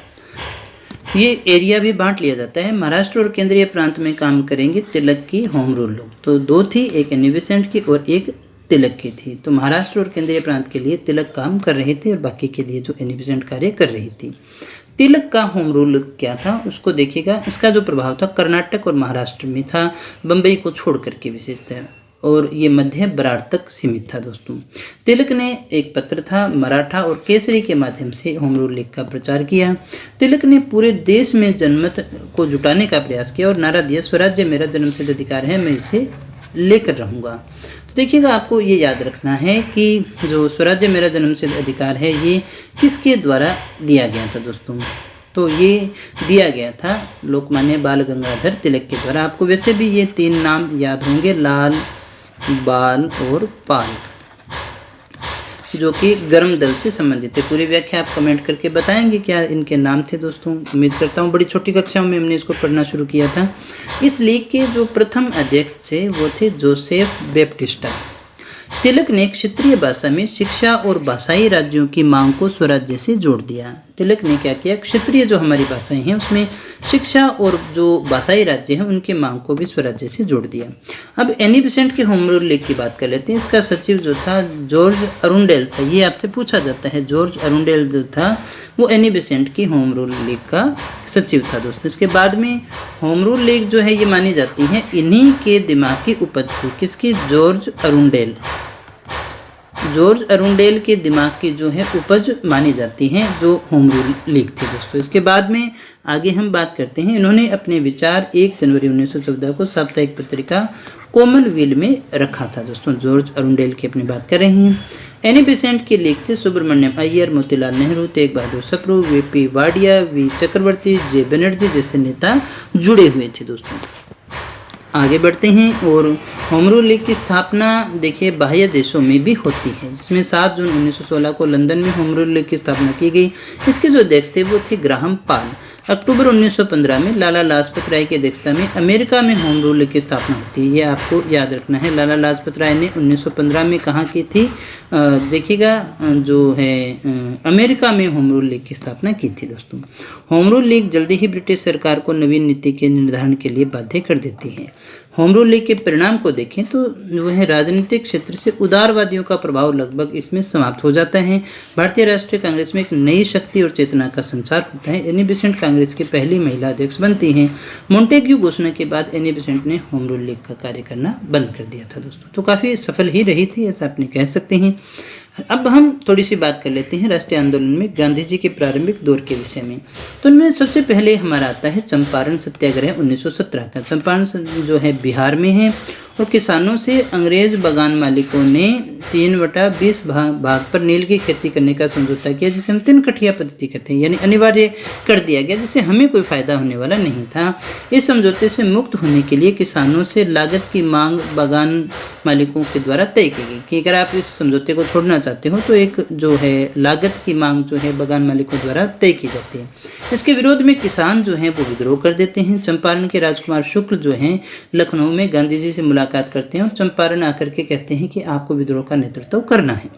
ये एरिया भी बांट लिया जाता है। महाराष्ट्र और केंद्रीय प्रांत में काम करेंगे तिलक की होम रूल लोग, तो दो थी, एक एनी बेसेंट की और एक तिलक की थी। तो महाराष्ट्र और केंद्रीय प्रांत के लिए तिलक काम कर रहे थे और बाकी के लिए जो एनी बेसेंट कार्य कर रही थी। तिलक का होम रूल क्या था उसको देखिएगा। इसका जो प्रभाव था कर्नाटक और महाराष्ट्र में था, बम्बई को छोड़ करके विशेषतः, और ये मध्य बराड़ तक सीमित था दोस्तों। तिलक ने एक पत्र था मराठा और केसरी के माध्यम से होम रूल लीग का प्रचार किया। तिलक ने पूरे देश में जनमत को जुटाने का प्रयास किया और नारा दिया, स्वराज्य मेरा जन्मसिद्ध अधिकार है, मैं इसे लेकर रहूंगा। तो देखिएगा, आपको ये याद रखना है कि जो स्वराज्य मेरा जन्मसिद्ध अधिकार है ये किसके द्वारा दिया गया था दोस्तों। तो ये दिया गया था लोकमान्य बाल गंगाधर तिलक के द्वारा। आपको वैसे भी ये तीन नाम याद होंगे, लाल, बाल और पाल, जो कि गर्म दल से संबंधित है। पूरी व्याख्या आप कमेंट करके बताएंगे क्या इनके नाम थे दोस्तों। उम्मीद करता हूँ बड़ी छोटी कक्षाओं में हमने इसको पढ़ना शुरू किया था। इस लीग के जो प्रथम अध्यक्ष थे वो थे जोसेफ बैप्टिस्टा। तिलक ने क्षेत्रीय भाषा में शिक्षा और भाषाई राज्यों की मांग को स्वराज्य से जोड़ दिया। तिलक ने क्या किया, क्षेत्रीय जो हमारी भाषाएं हैं उसमें शिक्षा और जो भाषाई राज्य हैं उनकी मांग को भी स्वराज्य से जोड़ दिया। अब एनी बेसेंट के होम रूल लीग की बात कर लेते हैं। इसका सचिव जो था जॉर्ज अरुंडेल था। ये आपसे पूछा जाता है, जॉर्ज अरुंडेल जो था वो एनी बेसेंट की होम रूल लीग का सचिव था दोस्तों। इसके बाद में होम रूल लीग जो है ये मानी जाती है इन्हीं के दिमाग की उपज थी। किसकी? George Arundale. जॉर्ज अरुंडेल के दिमाग की जो है उपज मानी जाती है जो होम रूल लीग थी दोस्तों। इसके बाद में आगे हम बात करते हैं। इन्होंने अपने विचार 1 जनवरी 1914 को साप्ताहिक पत्रिका कॉमनवेल्थ में रखा था दोस्तों। जॉर्ज अरुंडेल की अपनी बात कर रहे हैं। एनी बेसेंट के लीग से सुब्रमण्यम अय्यर, मोतीलाल नेहरू, तेग बहादुर सप्रू, वीपी वाडिया, वी चक्रवर्ती, जे बनर्जी जैसे नेता जुड़े हुए थे दोस्तों। आगे बढ़ते हैं और होम रूल लीग की स्थापना देखिए बाह्य देशों में भी होती है, जिसमें 7 जून 1916 को लंदन में होम रूल लीग की स्थापना की गई। इसके जो अध्यक्ष थे वो थे ग्राहम पाल। अक्टूबर 1915 में लाला लाजपत राय की अध्यक्षता में अमेरिका में होम रूल लीग की स्थापना होती है। ये आपको याद रखना है। लाला लाजपत राय ने 1915 में कहाँ की थी, देखिएगा जो है अमेरिका में होम रूल लीग की स्थापना की थी दोस्तों। होम रूल लीग जल्दी ही ब्रिटिश सरकार को नवीन नीति के निर्धारण के लिए बाध्य कर देती है। होम रूल लीग के परिणाम को देखें तो जो है राजनीतिक क्षेत्र से उदारवादियों का प्रभाव लगभग इसमें समाप्त हो जाता है। भारतीय राष्ट्रीय कांग्रेस में एक नई शक्ति और चेतना का संचार होता है। एनी बेसेंट कांग्रेस की पहली महिला अध्यक्ष बनती हैं। मोंटेग्यू घोषणा के बाद एनी बेसेंट ने होम रूल लीग का कार्य करना बंद कर दिया था दोस्तों। तो काफी सफल ही रही थी ऐसा अपने कह सकते हैं। अब हम थोड़ी सी बात कर लेते हैं राष्ट्रीय आंदोलन में गांधी जी के प्रारंभिक दौर के विषय में। तो इनमें सबसे पहले हमारा आता है चंपारण सत्याग्रह 1917 का। चंपारण जो है बिहार में है और किसानों से अंग्रेज बागान मालिकों ने 3/20 भाग पर नील की खेती करने का समझौता किया, जिसे हम 3 कठिया पद्धति कहते हैं, यानी अनिवार्य कर दिया गया, जिससे हमें कोई फायदा होने वाला नहीं था। इस समझौते से मुक्त होने के लिए किसानों से लागत की मांग बागान मालिकों के द्वारा तय की गई कि अगर आप इस समझौते को छोड़ना चाहते हो तो एक जो है लागत की मांग जो है बागान मालिकों द्वारा तय की जाती है। इसके विरोध में किसान जो हैं वो विद्रोह कर देते हैं। चंपारण के राजकुमार शुक्ल जो हैं लखनऊ में गांधी जी से मुलाकात करते हैं और चंपारण आकर के कहते हैं कि आपको विद्रोह का नेतृत्व करना है।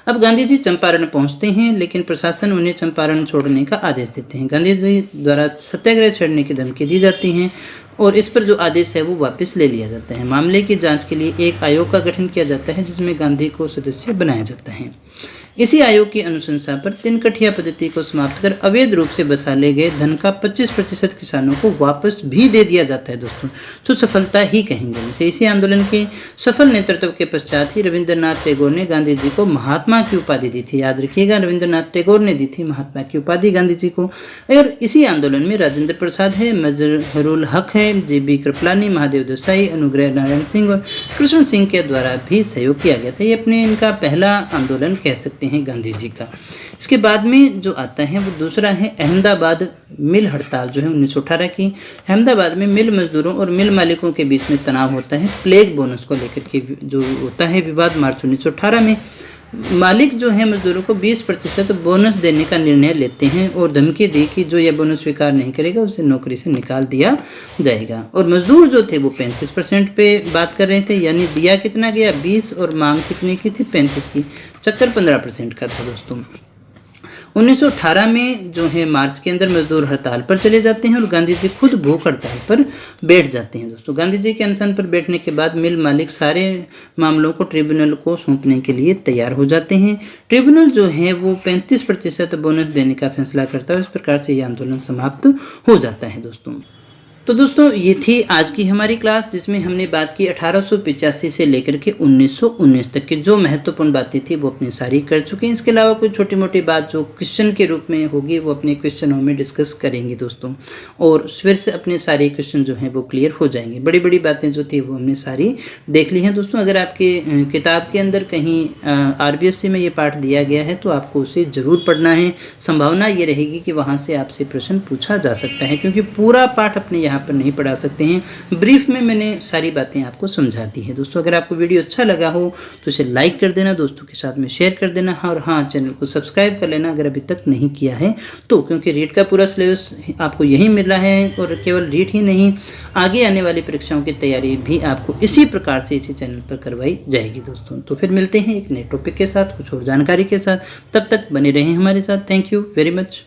अब गांधी जी चंपारण पहुंचते हैं, लेकिन प्रशासन उन्हें चंपारण छोड़ने का आदेश देते हैं। गांधी जी द्वारा सत्याग्रह छेड़ने की धमकी दी जाती है और इस पर जो आदेश है वो वापस ले लिया जाता है। मामले की जांच के लिए एक आयोग का गठन किया जाता है, जिसमें गांधी को सदस्य बनाया जाता है। इसी आयोग की अनुशंसा पर 3 कठिया पद्धति को समाप्त कर अवैध रूप से बसा ले गए धन का 25% किसानों को वापस भी दे दिया जाता है दोस्तों। तो सफलता ही कहेंगे इसे। इसी आंदोलन के सफल नेतृत्व के पश्चात ही रविंद्रनाथ टैगोर ने गांधी जी को महात्मा की उपाधि दी थी। याद रखिएगा, रविंद्रनाथ टैगोर ने दी थी महात्मा की उपाधि गांधी जी को। और इसी आंदोलन में राजेंद्र प्रसाद है, मजहरुल हक है, JB कृपलानी, महादेव देसाई, अनुग्रह नारायण सिंह और कृष्ण सिंह के द्वारा भी सहयोग किया गया था। ये अपने इनका पहला आंदोलन कह सकते करते हैं गांधी जी का। इसके बाद में जो आता है वो दूसरा है अहमदाबाद मिल हड़ताल जो है 1918 की। अहमदाबाद में मिल मजदूरों और मिल मालिकों के बीच में तनाव होता है प्लेग बोनस को लेकर के जो होता है विवाद। मार्च 1918 में मालिक जो है मजदूरों को 20% बोनस देने का निर्णय लेते हैं और धमकी दी कि जो यह बोनस स्वीकार नहीं करेगा उसे नौकरी से निकाल दिया जाएगा। और मजदूर जो थे वो 35% पे बात कर रहे थे, यानी दिया कितना गया 20 और मांग कितने की थी 35 की, चक्कर 15% का था दोस्तों। 1918 में जो है मार्च के अंदर मजदूर हड़ताल पर चले जाते हैं और गांधी जी खुद भूख हड़ताल पर बैठ जाते हैं दोस्तों। गांधी जी के अनशन पर बैठने के बाद मिल मालिक सारे मामलों को ट्रिब्यूनल को सौंपने के लिए तैयार हो जाते हैं। ट्रिब्यूनल जो है वो 35% बोनस देने का फैसला करता है। इस प्रकार से यह आंदोलन समाप्त हो जाता है दोस्तों। तो दोस्तों ये थी आज की हमारी क्लास, जिसमें हमने बात की 1885 से लेकर के 1919 तक की जो महत्वपूर्ण बातें थी वो अपनी सारी कर चुके हैं। इसके अलावा कोई छोटी मोटी बात जो क्वेश्चन के रूप में होगी वो अपने क्वेश्चनों में डिस्कस करेंगे दोस्तों, और फिर से अपने सारे क्वेश्चन जो हैं वो क्लियर हो जाएंगे। बड़ी बड़ी बातें जो थी वो हमने सारी देख ली हैं दोस्तों। अगर आपके किताब के अंदर कहीं RBSC में ये पाठ दिया गया है तो आपको उसे ज़रूर पढ़ना है। संभावना ये रहेगी कि वहाँ से आपसे प्रश्न पूछा जा सकता है, क्योंकि पूरा पाठ अपने यहाँ पर नहीं पढ़ा सकते हैं। ब्रीफ में मैंने सारी बातें आपको समझा दी है दोस्तों। अगर आपको वीडियो अच्छा लगा हो तो इसे लाइक कर देना, दोस्तों के साथ में शेयर कर देना, और हाँ चैनल को सब्सक्राइब कर लेना अगर अभी तक नहीं किया है तो, क्योंकि रीट का पूरा सिलेबस आपको यही मिल रहा है। और केवल रीट ही नहीं, आगे आने वाली परीक्षाओं की तैयारी भी आपको इसी प्रकार से इसी चैनल पर करवाई जाएगी दोस्तों। तो फिर मिलते हैं एक नए टॉपिक के साथ, कुछ और जानकारी के साथ। तब तक बने रहें हमारे साथ। Thank you very much.